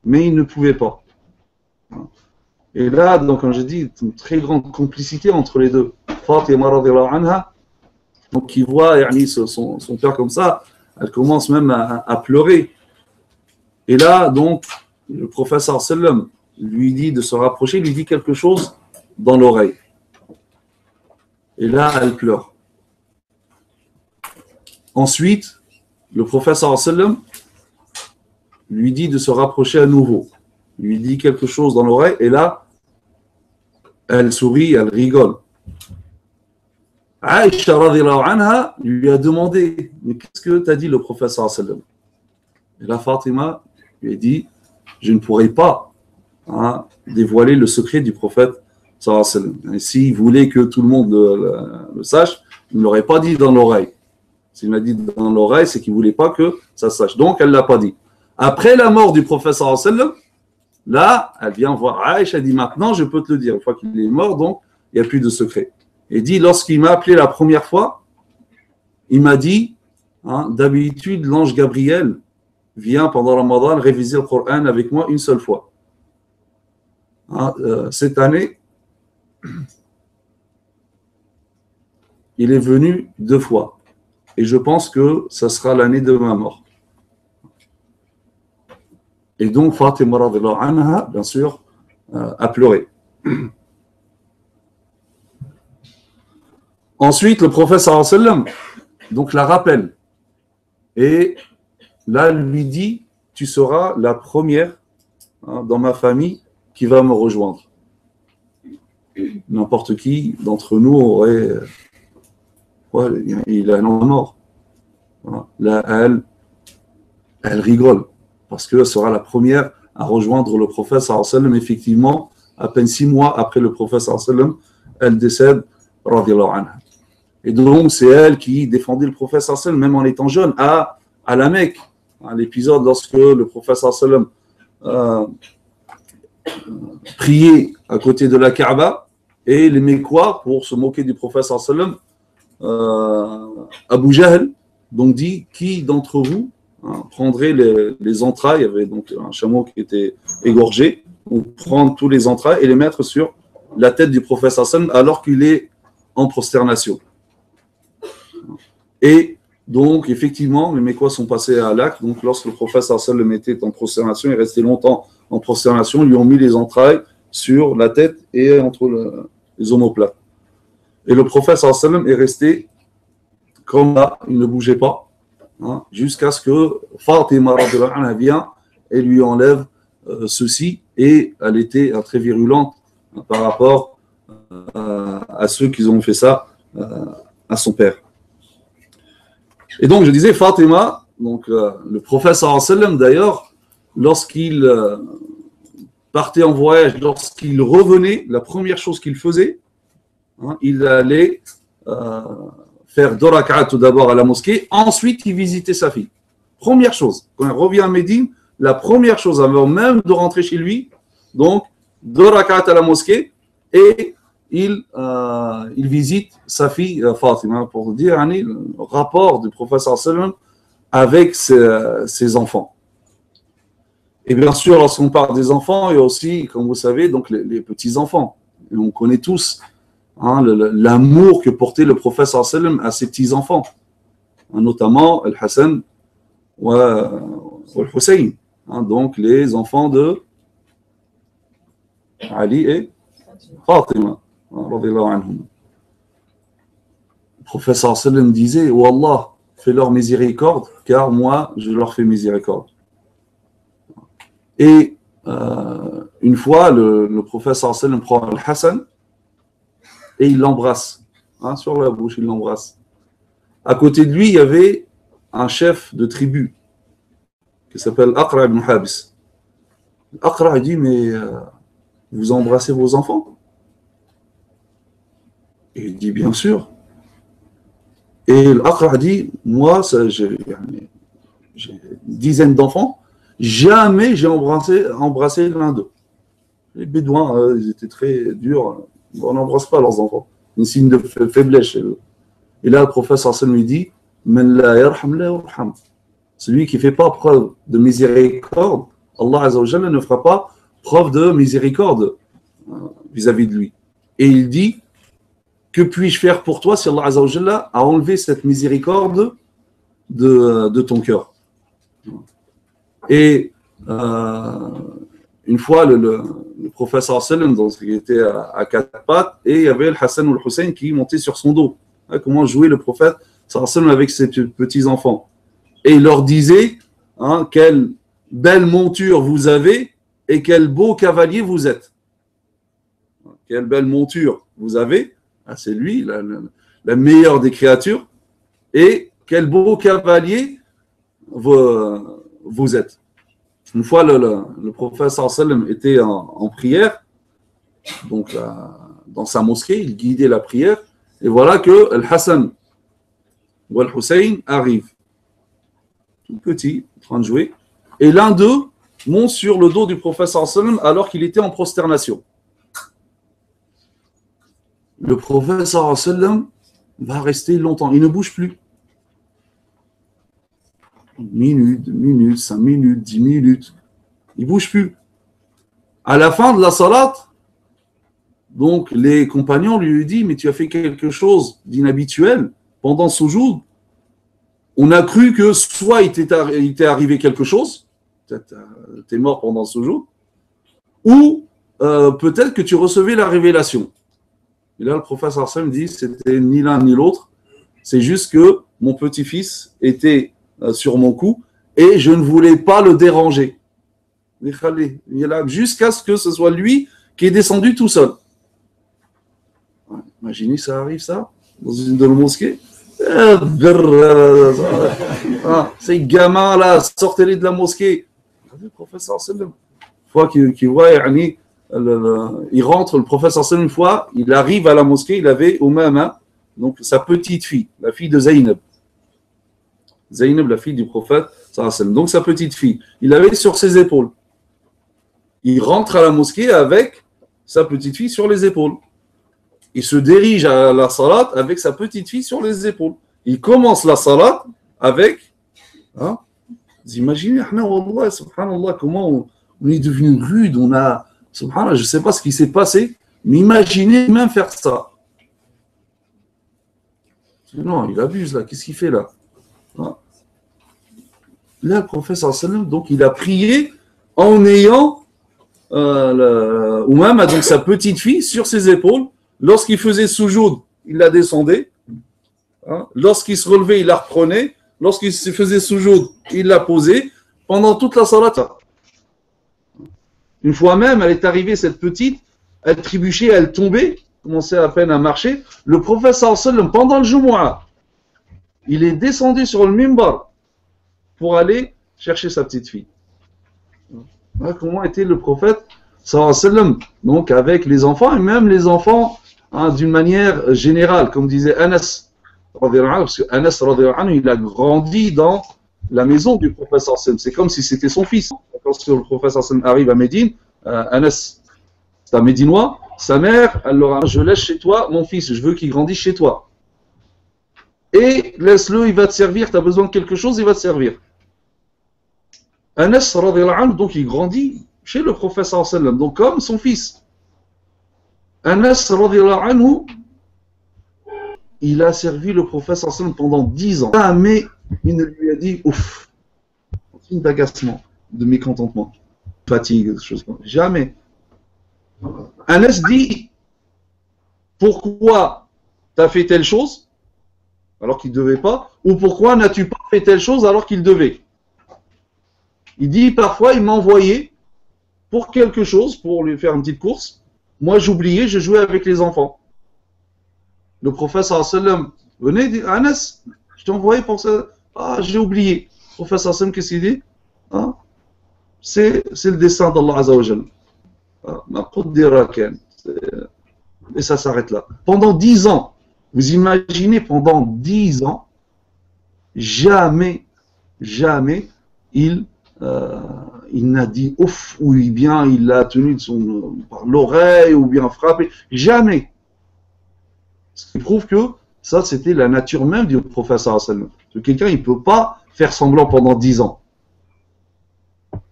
mais il ne pouvait pas. Et là, donc, comme je dis, une très grande complicité entre les deux. Fatima radiyallahu anha, donc qui voit son père comme ça, elle commence même à pleurer. Et là, donc, le prophète sallallahu alayhi wa sallam lui dit de se rapprocher, lui dit quelque chose dans l'oreille. Et là, elle pleure. Ensuite, le prophète sallallahu alayhi wa sallam lui dit de se rapprocher à nouveau. Lui dit quelque chose dans l'oreille et là, elle sourit, elle rigole. Aïcha radhiyallahu anha lui a demandé, mais qu'est-ce que t'as dit le prophète sallallahu alayhi wa sallam? Et là, Fatima lui a dit, je ne pourrai pas dévoiler le secret du prophète sallallahu alayhi wa sallam. Et s'il voulait que tout le monde le sache, il ne l'aurait pas dit dans l'oreille. S'il m'a dit dans l'oreille, c'est qu'il ne voulait pas que ça se sache. Donc, elle ne l'a pas dit. Après la mort du prophète sallallahu alayhi wa sallam, là, elle vient voir Aïcha, elle dit maintenant, je peux te le dire. Une fois qu'il est mort, donc, il n'y a plus de secret. Et dit, lorsqu'il m'a appelé la première fois, il m'a dit, d'habitude, l'ange Gabriel vient pendant Ramadan réviser le Coran avec moi une seule fois. Cette année, il est venu 2 fois. Et je pense que ça sera l'année de ma mort. Et donc, Fatima radhiyallahu anha, bien sûr, a pleuré. Ensuite, le prophète sallallahu alayhi wa sallam, donc, la rappelle. Et là, lui dit, tu seras la première dans ma famille qui va me rejoindre. N'importe qui d'entre nous aurait... il a un homme mort. Là, elle rigole. Parce qu'elle sera la première à rejoindre le prophète sallallahu alayhi wa sallam. Effectivement, à peine 6 mois après le prophète sallallahu alayhi wa sallam, elle décède, radhiyallahu anha. Et donc, c'est elle qui défendait le prophète sallallahu alayhi wa sallam, même en étant jeune, à la Mecque. L'épisode lorsque le prophète sallallahu alayhi wa sallam priait à côté de la Kaaba, et les Mécois, pour se moquer du prophète sallallahu alayhi wa sallam, Abu Jahl, donc dit, qui d'entre vous prendrait les entrailles, il y avait donc un chameau qui était égorgé, ou prendre tous les entrailles et les mettre sur la tête du prophète sallallahu alayhi wa sallam alors qu'il est en prosternation. Et donc, effectivement, les Mécois sont passés à l'acte. Donc, lorsque le prophète sallallahu alayhi wa sallam était en prosternation, il restait longtemps en prosternation, ils lui ont mis les entrailles sur la tête et entre les omoplates. Et le prophète sallallahu alayhi wa sallam est resté comme là, il ne bougeait pas, jusqu'à ce que Fatima radhiyallahu anha vient et lui enlève ceci. Et elle était très virulente par rapport à ceux qui ont fait ça à son père. Et donc, je disais, Fatima, donc, le prophète sallallahu alayhi wa sallam, d'ailleurs, lorsqu'il partait en voyage, lorsqu'il revenait, la première chose qu'il faisait, il allait faire 2 rak'at tout d'abord à la mosquée, ensuite il visitait sa fille. Première chose, quand il revient à Médine, la première chose, avant même de rentrer chez lui, donc 2 rak'at à la mosquée, et il visite sa fille Fatima, pour dire le rapport du prophète sallallahu alayhi wa sallam avec ses enfants. Et bien sûr, lorsqu'on parle des enfants, il y a aussi, comme vous savez, donc les petits-enfants. Et on connaît tous l'amour que portait le prophète sallallahu alayhi wa sallam à ses petits-enfants, notamment Al-Hassan ou Al-Hussein, donc les enfants de Ali et Fatima. Le prophète sallallahu alayhi wa sallam disait, oh Allah, fais-leur miséricorde, car moi, je leur fais miséricorde. Et une fois, le prophète sallallahu alayhi wa sallam prend Al-Hassan et il l'embrasse. Sur la bouche, il l'embrasse. À côté de lui, il y avait un chef de tribu qui s'appelle Aqra ibn Habis. Aqra dit, mais vous embrassez vos enfants? Et il dit, bien sûr. Et l'Aqra dit, moi, j'ai une dizaine d'enfants, jamais j'ai embrassé l'un d'eux. Les Bédouins, ils étaient très durs, on n'embrasse pas leurs enfants. Un signe de faiblesse chez eux. Et là, le prophète sallallahu alayhi wa sallam lui dit, Man la yarham la yarham. Celui qui ne fait pas preuve de miséricorde, Allah azza wa jalla ne fera pas preuve de miséricorde vis-à-vis de lui. Et il dit, que puis-je faire pour toi si Allah azza wa jalla a enlevé cette miséricorde de ton cœur? Et une fois, le le prophète sallam, donc il était à quatre pattes, et il y avait le Hassan ou le Hussein qui montait sur son dos. Comment jouait le prophète sallam avec ses petits-enfants. Et il leur disait, quelle belle monture vous avez et quel beau cavalier vous êtes. Quelle belle monture vous avez, c'est lui, la meilleure des créatures, et quel beau cavalier vous êtes. Une fois, le prophète sallam était en prière, donc dans sa mosquée, il guidait la prière, et voilà que le Hassan ou le Hussein arrive, tout petit, en train de jouer, et l'un d'eux monte sur le dos du prophète sallam alors qu'il était en prosternation. Le prophète sallam va rester longtemps, il ne bouge plus. Minute, 5 minutes, 10 minutes. Il ne bouge plus. À la fin de la salat, donc les compagnons lui disent, mais tu as fait quelque chose d'inhabituel pendant ce jour. On a cru que soit il t'est arrivé quelque chose, peut-être tu es mort pendant ce jour, ou peut-être que tu recevais la révélation. Et là, le prophète sallam dit, c'était ni l'un ni l'autre, c'est juste que mon petit-fils était sur mon cou et je ne voulais pas le déranger. Jusqu'à ce que ce soit lui qui est descendu tout seul. Imaginez, ça arrive ça, dans une de nos mosquées. Ces gamins-là, sortez-les de la mosquée. Le professeur sallam, une fois qu'il voit, il rentre, le professeur sallam, une fois, il arrive à la mosquée, il avait Umama, donc sa petite fille, la fille de Zaynab. Zaynab, la fille du prophète, donc sa petite fille. Il l'avait sur ses épaules. Il rentre à la mosquée avec sa petite fille sur les épaules. Il se dirige à la salat avec sa petite fille sur les épaules. Il commence la salat avec... Vous imaginez, wallah, subhanallah, comment on est devenu rude, on a... Subhanallah, je ne sais pas ce qui s'est passé, mais imaginez même faire ça. Non, il abuse là, qu'est-ce qu'il fait là? Là, le prophète sallam, donc il a prié en ayant Oumam, donc sa petite fille, sur ses épaules. Lorsqu'il faisait soujoud, il la descendait. Lorsqu'il se relevait, il la reprenait. Lorsqu'il se faisait soujoud, il la posait. Pendant toute la salat. Une fois même, elle est arrivée, cette petite, elle trébuchait, elle tombait, commençait à peine à marcher. Le prophète sallam, pendant le Jumu'ah, il est descendu sur le mimbar pour aller chercher sa petite fille. Voilà comment était le prophète sallam, donc avec les enfants, et même les enfants d'une manière générale, comme disait Anas, parce que Anas, il a grandi dans la maison du prophète sallam. C'est comme si c'était son fils. Lorsque le prophète sallam arrive à Médine, Anas, c'est un Médinois, sa mère, elle leur a dit, je laisse chez toi mon fils, je veux qu'il grandisse chez toi. Et laisse-le, il va te servir, tu as besoin de quelque chose, il va te servir. Anas, donc il grandit chez le prophète sallam, donc comme son fils. Anas, il a servi le prophète sallam pendant 10 ans. Mais il ne lui a dit, ouf, signe d'agacement, de mécontentement, fatigue, des choses comme ça. Jamais. Anas dit, pourquoi tu as fait telle chose alors qu'il ne devait pas, ou pourquoi n'as-tu pas fait telle chose alors qu'il devait? Il dit, parfois, il m'envoyait pour quelque chose, pour lui faire une petite course. Moi, j'oubliais, je jouais avec les enfants. Le prophète sallam venait et dit, Anas, je t'ai envoyé pour ça. Ah, j'ai oublié. Le prophète sallam, qu'est-ce qu'il dit? C'est le destin d'Allah Azza wa Jal. Et ça s'arrête là. Pendant 10 ans, vous imaginez, pendant 10 ans, jamais il n'a dit ouf, ou bien il l'a tenu par l'oreille, ou bien frappé. Jamais. Ce qui prouve que ça, c'était la nature même du prophète sallallahu alayhi wa sallam. Quelqu'un, il ne peut pas faire semblant pendant 10 ans.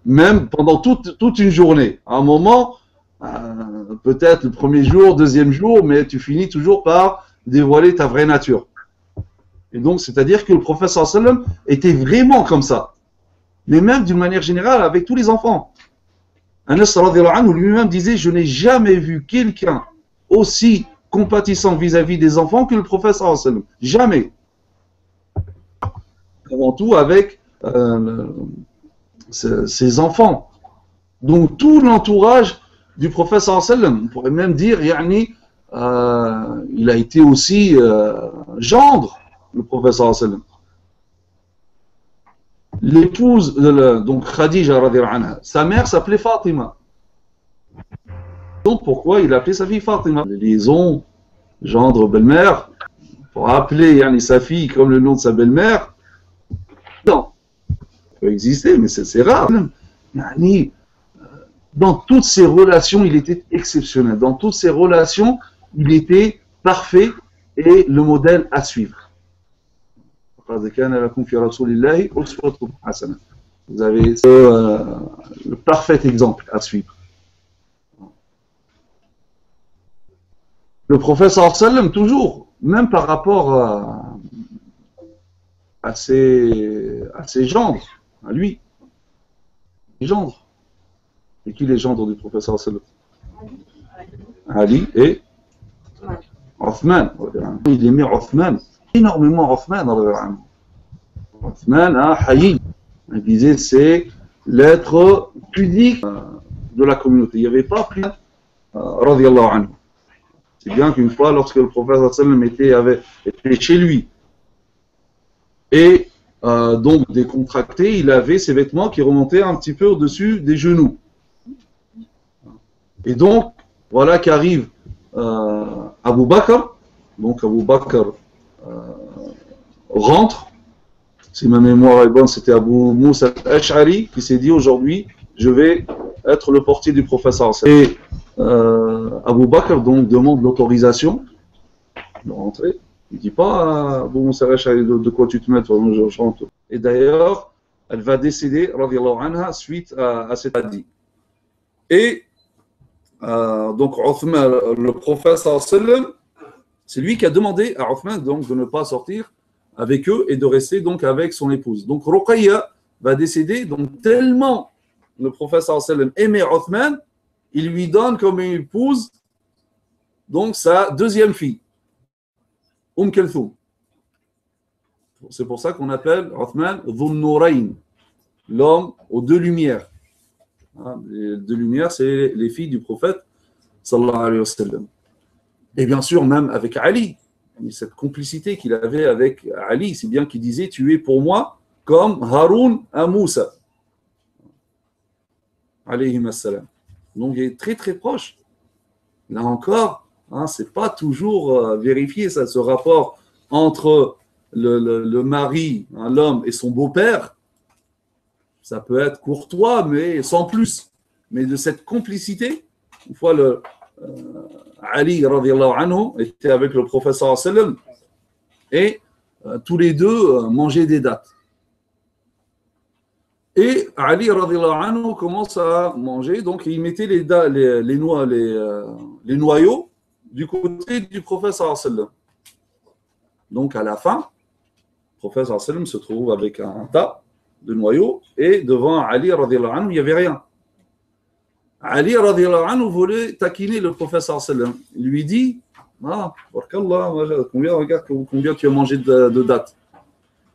Même pendant toute une journée. À un moment, peut-être le premier jour, deuxième jour, mais tu finis toujours par dévoiler ta vraie nature. Et donc, c'est-à-dire que le prophète sallallahu alayhi wa sallam était vraiment comme ça. Mais même d'une manière générale avec tous les enfants. Anas radiallahu anhu lui-même disait, je n'ai jamais vu quelqu'un aussi compatissant vis-à-vis des enfants que le prophète sallallahu alayhi wa sallam. Jamais. Avant tout avec ses enfants. Donc tout l'entourage du prophète sallallahu alayhi wa sallam, on pourrait même dire, yani, il a été aussi gendre, le prophète sallallahu alayhi wa sallam. L'épouse, donc Khadija radiallahu anha, sa mère s'appelait Fatima. Donc pourquoi il appelait sa fille Fatima? Les liaisons, gendre, belle-mère, pour appeler yani, sa fille comme le nom de sa belle-mère, non, ça peut exister, mais c'est rare. Yani, dans toutes ses relations, il était exceptionnel. Dans toutes ses relations, il était parfait et le modèle à suivre. Vous avez le parfait exemple à suivre. Le prophète sallallahu alayhi wa sallam, toujours, même par rapport à ses gendres, à lui, les gendres. Et qui les gendres du prophète sallallahu alayhi wa sallam? Ali et Othman. Il aimait Othman, énormément Othman. Othman, Hayy, il disait c'est l'être pudique de la communauté. Il n'y avait pas plus radiallahu anhu. C'est bien qu'une fois, lorsque le prophète sallallahu alayhi wa sallam était chez lui et donc décontracté, il avait ses vêtements qui remontaient un petit peu au-dessus des genoux. Et donc, voilà qu'arrive Abu Bakr. Donc Abu Bakr rentre. Si ma mémoire est bonne, c'était Abu Moussa al-Ash'ari qui s'est dit aujourd'hui, je vais être le portier du prophète sallallahu alayhi wa sallam. Et Abu Bakr donc demande l'autorisation de rentrer. Il ne dit pas Abu Moussa al-Ash'ari de quoi tu te mets, je chante. Et d'ailleurs, elle va décéder, radiallahu anha, suite à cet hadith. Et donc Othman, le prophète sallallahu alayhi wa sallam, c'est lui qui a demandé à Othman donc de ne pas sortir avec eux et de rester donc avec son épouse. Donc Ruqayya va décéder, donc tellement le prophète sallallahu alayhi wa sallam aimait Othman, il lui donne comme épouse donc sa deuxième fille, Kulthum. C'est pour ça qu'on appelle Othman Dhun Nurayn, l'homme aux deux lumières. Les deux lumières, c'est les filles du prophète sallallahu alayhi wa sallam. Et bien sûr, même avec Ali, cette complicité qu'il avait avec Ali, c'est bien qu'il disait, tu es pour moi comme Haroun à Moussa. Alayhi assalam. Donc il est très très proche. Là encore, c'est pas toujours vérifié ça, ce rapport entre le mari, l'homme et son beau-père. Ça peut être courtois, mais sans plus. Mais de cette complicité, une fois Ali radiallahu anhu était avec le prophète sallallahu alayhi wa sallam et tous les deux mangeaient des dattes. Et Ali radiallahu anhu commence à manger, donc il mettait les noyaux du côté du prophète sallallahu alayhi wa sallam. Donc à la fin, le prophète sallallahu alayhi wa sallam se trouve avec un tas de noyaux et devant Ali radiallahu anhu, il n'y avait rien. Ali radiallahu anhu voulait taquiner le prophète sallallahu alayhi wa sallam. Il lui dit regarde combien tu as mangé de dattes.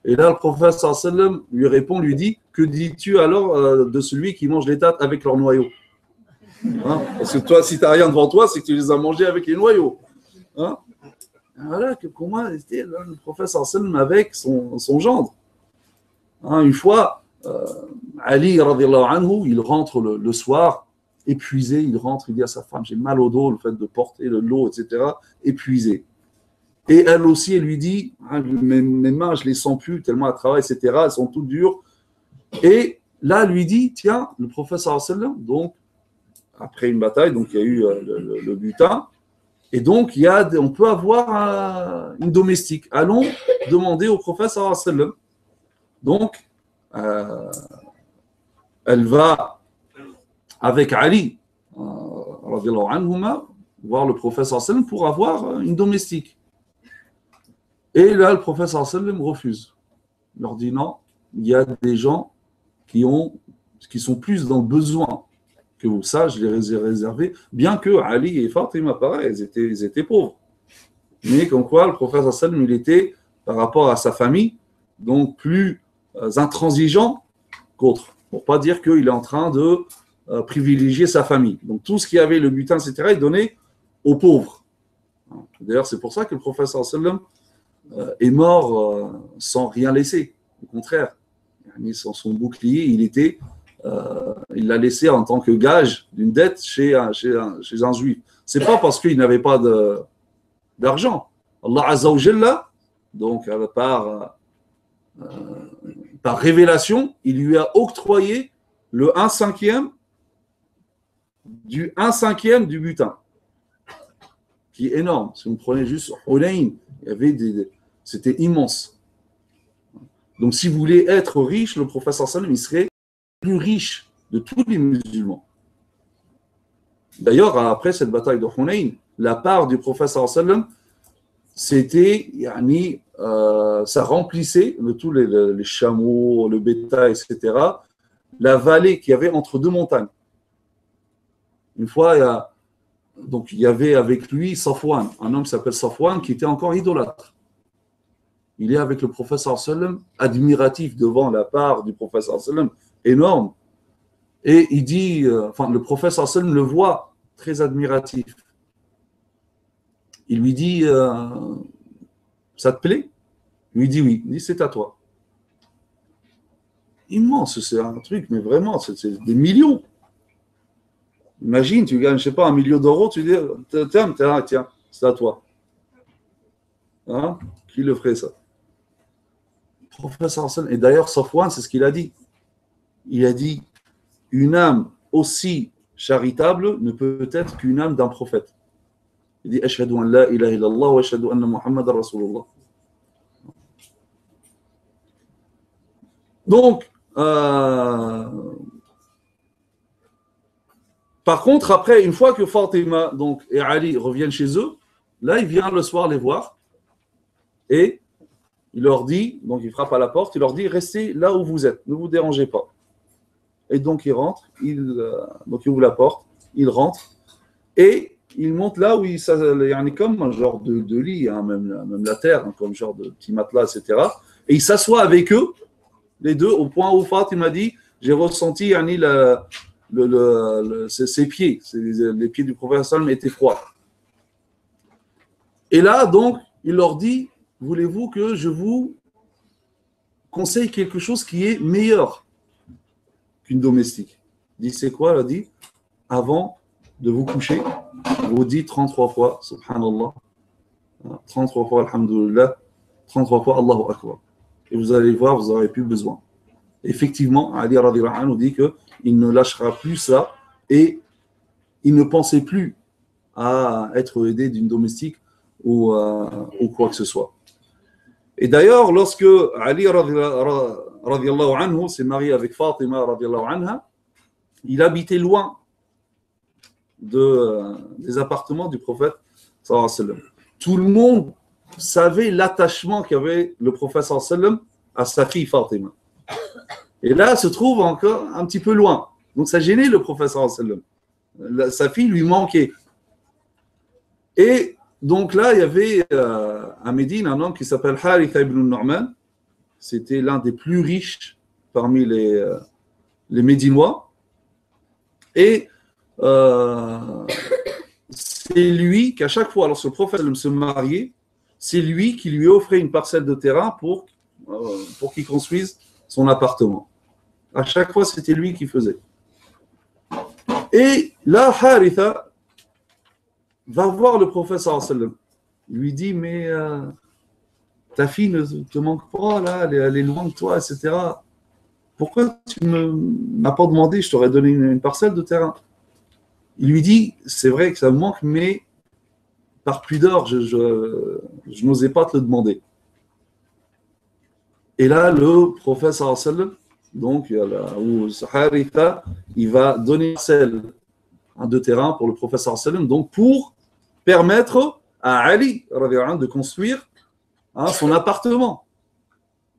Et là, le prophète sallallahu alayhi wa sallam lui répond, lui dit, que dis-tu alors de celui qui mange les dattes avec leurs noyaux? Parce que toi, si tu n'as rien devant toi, c'est que tu les as mangés avec les noyaux. Voilà comment était le prophète sallallahu alayhi wa sallam avec son gendre. Une fois, Ali radiallahu anhu, il rentre le soir, épuisé, il rentre, il dit à sa femme, j'ai mal au dos, le fait de porter l'eau, etc., épuisé. Et elle aussi, elle lui dit, mes mains, je ne les sens plus, tellement elle travaille, etc., elles sont toutes dures. Et là, elle lui dit, tiens, le prophète sallallahu alayhi wa sallam, donc, après une bataille, donc il y a eu le butin, et donc on peut avoir une domestique. Allons demander au prophète sallallahu alayhi wa sallam. Donc, elle va avec Ali, radiallahu anhuma, voir le prophète sallallahu alayhi wa sallam pour avoir une domestique. Et là, le prophète sallallahu alayhi wa sallam refuse. Il leur dit non, il y a des gens qui sont plus dans le besoin que ça, je les ai réservés, bien que Ali et Fatima, pareil, ils étaient pauvres. Mais comme quoi, le prophète sallam, il était, par rapport à sa famille, donc plus intransigeant qu'autre. Pour ne pas dire qu'il est en train de privilégier sa famille. Donc tout ce qui avait le butin, etc., il donnait aux pauvres. D'ailleurs, c'est pour ça que le prophète sallam est mort sans rien laisser. Au contraire, son bouclier, il l'a laissé en tant que gage d'une dette chez un juif. C'est pas parce qu'il n'avait pas d'argent. Allah Azza wa Jalla, donc par révélation, il lui a octroyé le 1/5 du 1/5 du butin, qui est énorme. Si vous prenez juste Hunayn, c'était immense. Donc, si vous voulez être riche, le prophète sallam, il serait plus riche de tous les musulmans. D'ailleurs, après cette bataille de Hunayn, la part du prophète sallam, c'était, ça remplissait de tous les chameaux, le bétail, etc., la vallée qu'il y avait entre deux montagnes. Une fois, il y avait avec lui Safwan, un homme qui s'appelle Safwan, qui était encore idolâtre. Il est avec le prophète sallam, admiratif devant la part du prophète sallam, énorme. Et il dit, le prophète sallam le voit très admiratif. Il lui dit, ça te plaît? Il lui dit oui. Il dit, c'est à toi. Immense, c'est un truc, mais vraiment, c'est des millions. Imagine, tu gagnes, je sais pas, 1 million d'euros, tu dis, tiens, c'est à toi. Hein? Qui le ferait ça? Professeur Hassan, et d'ailleurs, Safwan, c'est ce qu'il a dit. Il a dit, une âme aussi charitable ne peut être qu'une âme d'un prophète. Il dit, Ashhadu an la ilaha illallah wa ashhadu anna Muhammadan Rasulullah. Donc, par contre, après, une fois que Fatima et Ali reviennent chez eux, là, il vient le soir les voir et il leur dit, donc il frappe à la porte, il leur dit, restez là où vous êtes, ne vous dérangez pas. Et donc il rentre, donc il ouvre la porte, il rentre et il monte là où il y a comme un genre de lit, hein, même la terre, hein, comme genre de petit matelas, etc. Et il s'assoit avec eux, les deux, au point où Fatima dit, j'ai ressenti ses pieds, les pieds du prophète sallam étaient froids. Et là, donc, il leur dit, voulez-vous que je vous conseille quelque chose qui est meilleur qu'une domestique? Il dit, c'est quoi? Il a dit, avant de vous coucher, vous dites 33 fois, subhanallah, 33 fois, alhamdulillah, 33 fois, Allahu Akbar. Et vous allez voir, vous n'aurez plus besoin. Effectivement, Ali radhiyallahu anhu dit qu'il ne lâchera plus ça et il ne pensait plus à être aidé d'une domestique ou quoi que ce soit. Et d'ailleurs, lorsque Ali radhiyallahu anhu s'est marié avec Fatima radhiyallahu anha, il habitait loin des appartements du prophète sallallahu alayhi wa sallam. Tout le monde savait l'attachement qu'avait le prophète sallallahu alayhi wa sallam à sa fille Fatima. Et là, se trouve encore un petit peu loin. Donc, ça gênait le prophète sallallahu alayhi wa sallam. Sa fille lui manquait. Et donc là, il y avait à Médine un homme qui s'appelle Haritha ibn Nu'man. C'était l'un des plus riches parmi les Médinois. Et c'est lui qu'à chaque fois, lorsque le prophète se mariait, c'est lui qui lui offrait une parcelle de terrain pour qu'il construise son appartement. À chaque fois, c'était lui qui faisait. Et là, Haritha va voir le prophète sallallahu alayhi wa sallam. Il lui dit, mais ta fille ne te manque pas, là, elle est loin de toi, etc. Pourquoi tu ne m'as pas demandé, je t'aurais donné une parcelle de terrain? Il lui dit, c'est vrai que ça me manque, mais par pudeur, je n'osais pas te le demander. Et là, le prophète sallallahu alayhi wa sallam, donc, où Haritha, il va donner une parcelle de terrain pour le prophète sallallahu alayhi wa sallam, donc pour permettre à Ali de construire son appartement.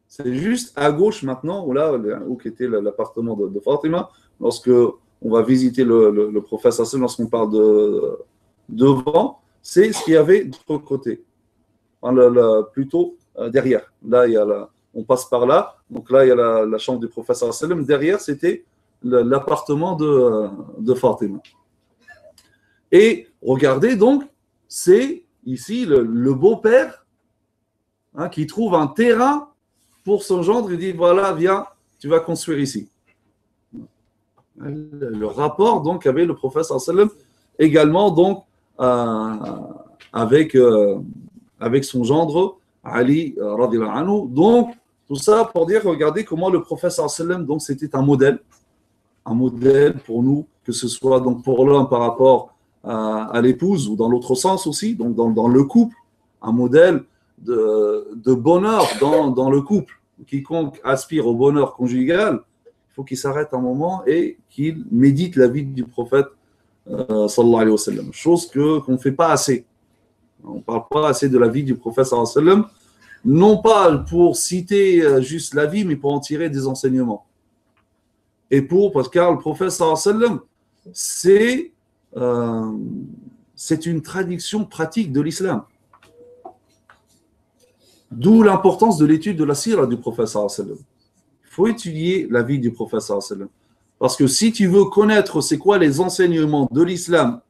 C'est juste à gauche maintenant, où était l'appartement de Fatima, lorsque on va visiter le prophète sallam lorsqu'on parle de devant, c'est ce qu'il y avait de l'autre côté, plutôt derrière. Là, il y a on passe par là, donc là, il y a la chambre du prophète sallam. Derrière, c'était l'appartement de Fatima. Et regardez donc, c'est ici le beau-père qui trouve un terrain pour son gendre. Il dit, voilà, viens, tu vas construire ici. Le rapport donc avec le prophète sallam, également donc avec son gendre Ali radhiyallahu anhu. Donc tout ça pour dire, regardez comment le prophète sallam, donc c'était un modèle pour nous, que ce soit donc pour l'homme par rapport à l'épouse ou dans l'autre sens aussi, donc dans le couple, un modèle de bonheur dans le couple. Quiconque aspire au bonheur conjugal, il faut qu'il s'arrête un moment et qu'il médite la vie du prophète sallallahu alayhi wa sallam. Chose qu'on ne fait pas assez. On ne parle pas assez de la vie du prophète sallallahu alayhi wa sallam, non pas pour citer juste la vie, mais pour en tirer des enseignements. Et parce que le prophète sallallahu alayhi wa sallam, c'est une traduction pratique de l'islam. D'où l'importance de l'étude de la sira du prophète sallallahu alayhi wa sallam. Il faut étudier la vie du prophète sallallahu alayhi wa sallam. Parce que si tu veux connaître c'est quoi les enseignements de l'islam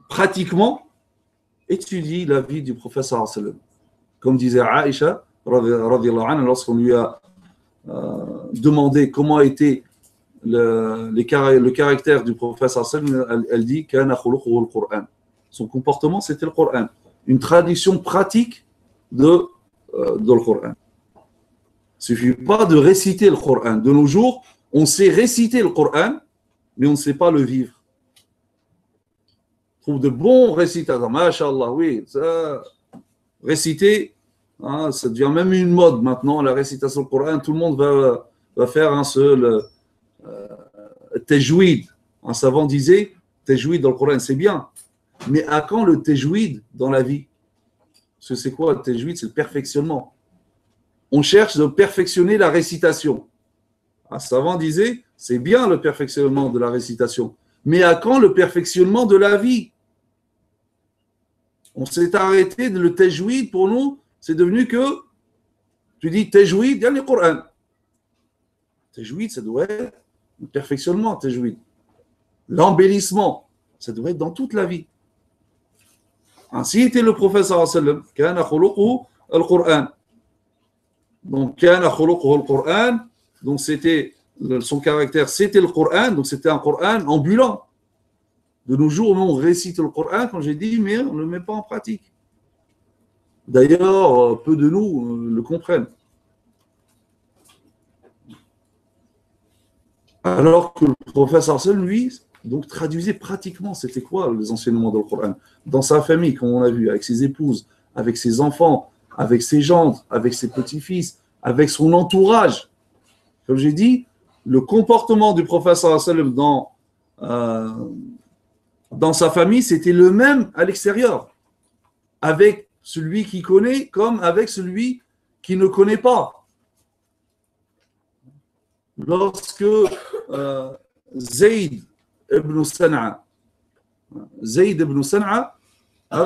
pratiquement, étudie la vie du prophète sallallahu alayhi wa sallam. Comme disait Aïcha radhiyallahu anha, lorsqu'on lui a demandé comment était le caractère du prophète sallallahu alayhi wa sallam, elle dit kana khuluquhu al-Qur'an. Son comportement, c'était le Coran. Une traduction pratique de le Coran. Il ne suffit pas de réciter le Coran. De nos jours, on sait réciter le Coran, mais on ne sait pas le vivre. On trouve de bons récitateurs. Masha'Allah, oui. Ça, réciter, ça devient même une mode maintenant, la récitation du Coran. Tout le monde va faire un seul tajwid. Un savant disait, tajwid dans le Coran, c'est bien. Mais à quand le tajwid dans la vie? Parce que c'est quoi le tajwid? C'est le perfectionnement. On cherche de perfectionner la récitation. Un savant disait, c'est bien le perfectionnement de la récitation. Mais à quand le perfectionnement de la vie? On s'est arrêté de le tajwid pour nous. C'est devenu que tu dis tajwid, il y a le Coran. Tajwid, ça doit être le perfectionnement, tajwid. L'embellissement, ça doit être dans toute la vie. Ainsi était le prophète sallallahu alayhi wa sallam. Kana khuluquhu al-Qur'an. Donc, kana khuluquhu al-Qur'an. Donc, c'était son caractère, c'était le Coran. Donc, c'était un Coran ambulant. De nos jours, on récite le Coran, comme j'ai dit, mais on ne le met pas en pratique. D'ailleurs, peu de nous le comprennent. Alors que le prophète sallallahu alayhi wa sallam, lui, donc traduisait pratiquement, c'était quoi les enseignements dans le Coran? Dans sa famille, comme on a vu, avec ses épouses, avec ses enfants, avec ses gendres, avec ses petits-fils, avec son entourage. Comme j'ai dit, le comportement du prophète sallallahu alayhi wa sallam dans sa famille, c'était le même à l'extérieur, avec celui qui connaît comme avec celui qui ne connaît pas. Lorsque Zayd ibn San'a,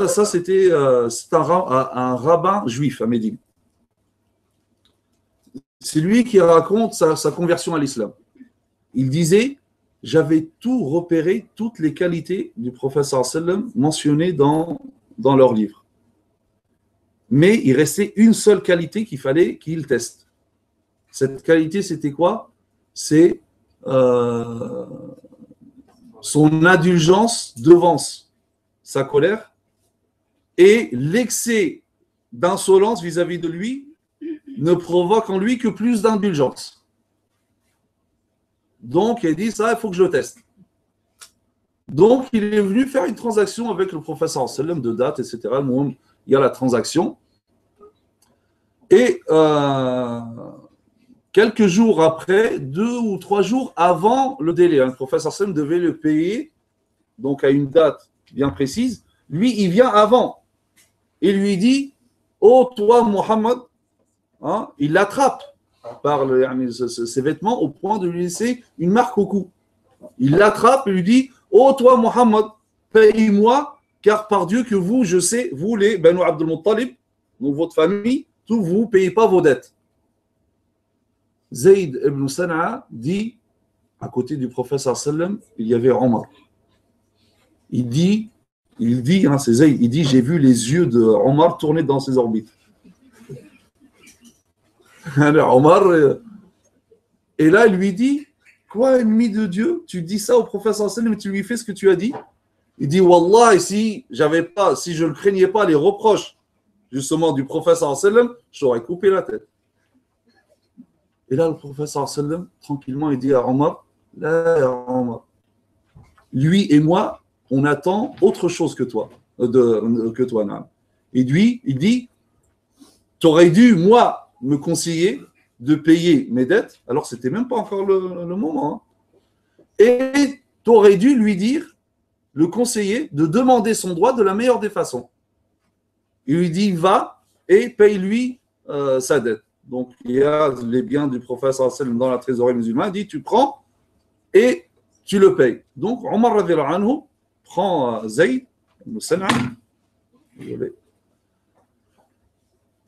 ça c'était un rabbin juif à Médine. C'est lui qui raconte sa conversion à l'islam. Il disait, j'avais tout repéré, toutes les qualités du prophète sallallahu alayhi wa sallam mentionnées dans leur livre. Mais il restait une seule qualité qu'il fallait qu'il teste. Cette qualité, c'était quoi? C'est son indulgence devant sa colère et l'excès d'insolence vis-à-vis de lui ne provoque en lui que plus d'indulgence. Donc, il dit ça, il faut que je le teste. Donc, il est venu faire une transaction avec le prophète sallallahu alayhi wa sallam de date, etc. Il y a la transaction. Et quelques jours après, 2 ou 3 jours avant le délai, le prophète sallallahu alayhi wa sallam devait le payer, donc à une date bien précise. Lui, il vient avant. Il lui dit, oh toi, Mohammed, il l'attrape. par ses vêtements au point de lui laisser une marque au cou. Il l'attrape et lui dit « Oh toi Mohammed, paye-moi, car par Dieu que vous, je sais, vous les Banu Abdul Muttalib, donc votre famille, tout vous ne payez pas vos dettes. » Zayd ibn Sana'a dit, à côté du prophète sallam, il y avait Omar. Il dit, c'est Zayd, il dit, j'ai vu les yeux de Omar tourner dans ses orbites. Alors Omar, et là il lui dit, quoi ennemi de Dieu, tu dis ça au prophète sallam et tu lui fais ce que tu as dit? Il dit, Wallah, si je ne craignais pas les reproches justement du prophète sallam, je t'aurais coupé la tête. Et là, le prophète sallam, tranquillement, il dit à Omar, là, Omar, lui et moi, on attend autre chose que toi, Naam. Et lui, il dit, tu aurais dû, moi, me conseiller de payer mes dettes, alors c'était même pas encore le moment. Hein. Et tu aurais dû lui dire, le conseiller, de demander son droit de la meilleure des façons. Il lui dit, va et paye-lui sa dette. Donc, il y a les biens du prophète sallam dans la trésorerie musulmane. Il dit, tu prends et tu le payes. Donc, Omar radhiyallahu anhu prend Zayd,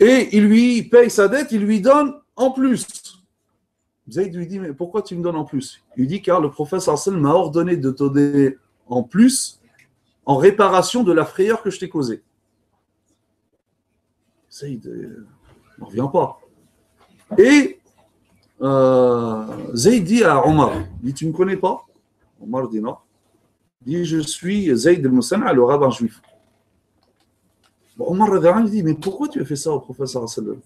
et il lui paye sa dette, il lui donne en plus. Zayd lui dit, mais pourquoi tu me donnes en plus? Il dit, car le prophète sallam m'a ordonné de te donner en plus en réparation de la frayeur que je t'ai causée. Zayd ne revient pas. Et Zayd dit à Omar, il dit, tu ne me connais pas? Omar dit non. Il dit, je suis Zayd al-Musan'a, le rabbin juif. Bon, Omar dit, mais pourquoi tu as fait ça au prophète sallallahu alayhi wa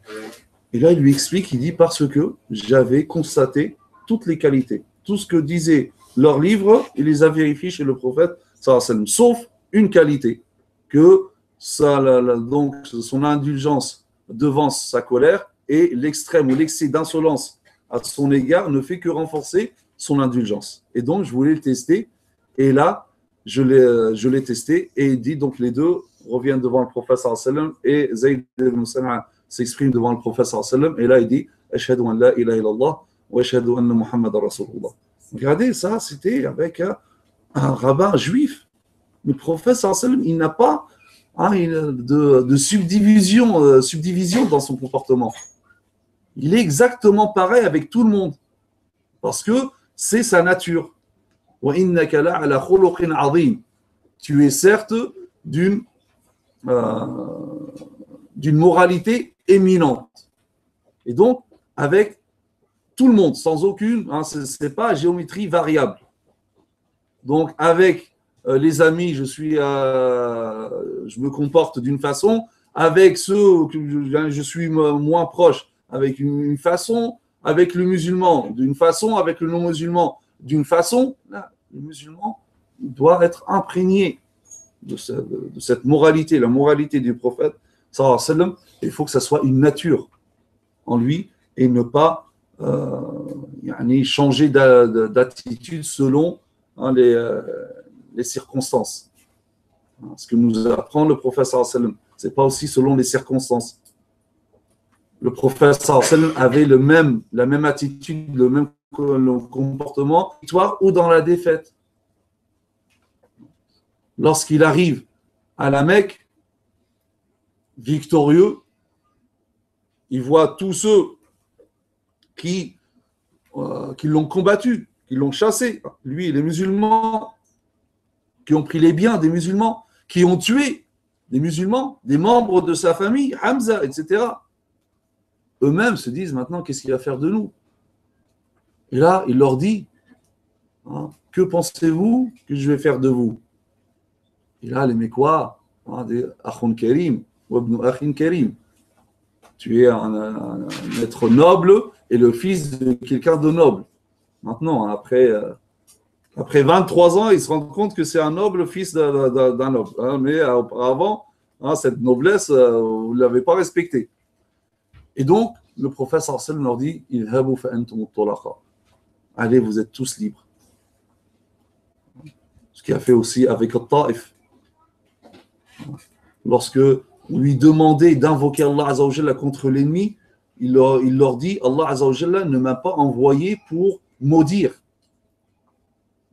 sallam? Et là, il lui explique, il dit, parce que j'avais constaté toutes les qualités. Tout ce que disaient leurs livres, il les a vérifiés chez le prophète sallallahu alayhi wa sallam, sauf une qualité, que donc, son indulgence devance sa colère, et l'extrême ou l'excès d'insolence à son égard ne fait que renforcer son indulgence. Et donc, je voulais le tester. Et là, je l'ai testé. Et il dit, donc, les deux reviennent devant le prophète sallallahu alayhi wa sallam. Et Zayd ibn Sana'a s'exprime devant le prophète sallallahu alayhi wa sallam. Et là, il dit, Ashhadu an la ilaha illallah wa ashhadu anna Muhammad rasulullah. Regardez, ça, c'était avec un rabbin juif. Le prophète sallallahu alayhi wa sallam, il n'a pas de subdivision dans son comportement. Il est exactement pareil avec tout le monde. Parce que c'est sa nature. Tu es certes d'une moralité éminente. Et donc, avec tout le monde, sans aucune, ce n'est pas géométrie variable. Donc, avec les amis, je me comporte d'une façon, avec ceux que je suis moins proche, avec une façon, avec le musulman d'une façon, avec le non-musulman d'une façon. Là, le musulman doit être imprégné de cette moralité, la moralité du prophète sallallahu alayhi wa sallam. Il faut que ça soit une nature en lui et ne pas changer d'attitude selon les circonstances. Ce que nous apprend le prophète sallallahu alayhi wa sallam, ce n'est pas aussi selon les circonstances. Le prophète sallallahu alayhi wa sallam avait la même attitude, le même comportement, victoire ou dans la défaite. Lorsqu'il arrive à la Mecque, victorieux, il voit tous ceux qui l'ont combattu, qui l'ont chassé, lui, les musulmans, qui ont pris les biens des musulmans, qui ont tué des musulmans, des membres de sa famille, Hamza, etc. Eux-mêmes se disent maintenant, qu'est-ce qu'il va faire de nous? Et là, il leur dit, que pensez-vous que je vais faire de vous? Et là, les Mécois, des Akhun Karim, ou Ibn Akhin Karim, tu es un être noble et le fils de quelqu'un de noble. Maintenant, après 23 ans, ils se rendent compte que c'est un noble fils d'un noble. Mais auparavant, cette noblesse, vous ne l'avez pas respectée. Et donc, le prophète sallallahu alayhi wa sallam leur dit, allez, vous êtes tous libres. Ce qu'il a fait aussi avec Al-Ta'if. Lorsque on lui demandait d'invoquer Allah Azza wa Jalla contre l'ennemi, il leur dit, Allah Azza wa Jalla ne m'a pas envoyé pour maudire,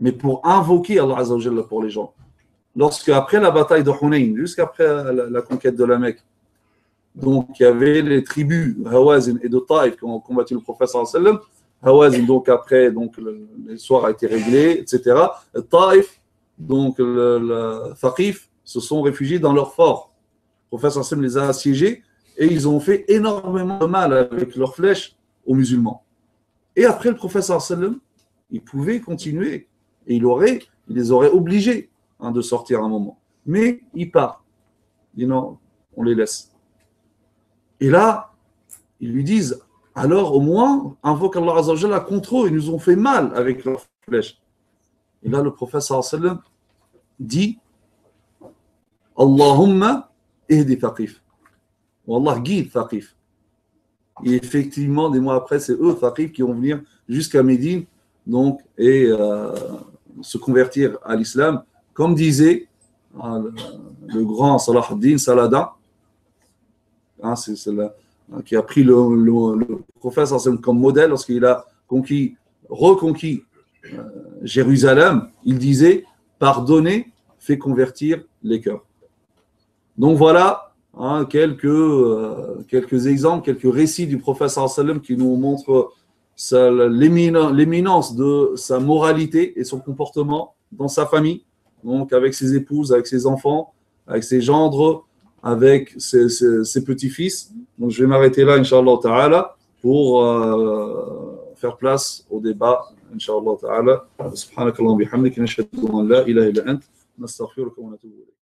mais pour invoquer Allah Azza wa Jalla pour les gens. Lorsque, après la bataille de Hunayn, jusqu'après la conquête de la Mecque, donc il y avait les tribus Hawazin et de Taïf qui ont combattu le prophète sallallahu alayhi wa sallam. Hawazin, donc après, donc, l'histoire a été réglée, etc. Taïf, donc le Thaqif, se sont réfugiés dans leur fort. Le prophète sallallahu alayhi wa sallam les a assiégés et ils ont fait énormément de mal avec leurs flèches aux musulmans. Et après, le prophète sallallahu alayhi wa sallam, il pouvait continuer et il les aurait obligés de sortir un moment. Mais il part. Il dit non, on les laisse. Et là, ils lui disent, alors au moins, invoque Allah Azza wa Jalla contre eux, ils nous ont fait mal avec leurs flèches. Et là, le prophète sallallahu alayhi wa sallam dit, Allahumma ihdi Thaqif. Ou Allah guide Thaqif. Et effectivement, des mois après, c'est eux, Thaqif, qui vont venir jusqu'à Médine, donc, et se convertir à l'islam, comme disait le grand Salah ad-Din Saladin, qui a pris le prophète comme modèle lorsqu'il a reconquis Jérusalem. Il disait, pardonner fait convertir les cœurs. Donc voilà quelques exemples, quelques récits du prophète sallam qui nous montrent l'éminence de sa moralité et son comportement dans sa famille, donc avec ses épouses, avec ses enfants, avec ses gendres, avec ses petits-fils. Donc je vais m'arrêter là, Inch'Allah Ta'ala, pour faire place au débat, Inch'Allah Ta'ala. Subhanakallah wa bihamdik, nashhadu an la ilaha illa ant, nastaghfiruka wa natubu ilayk.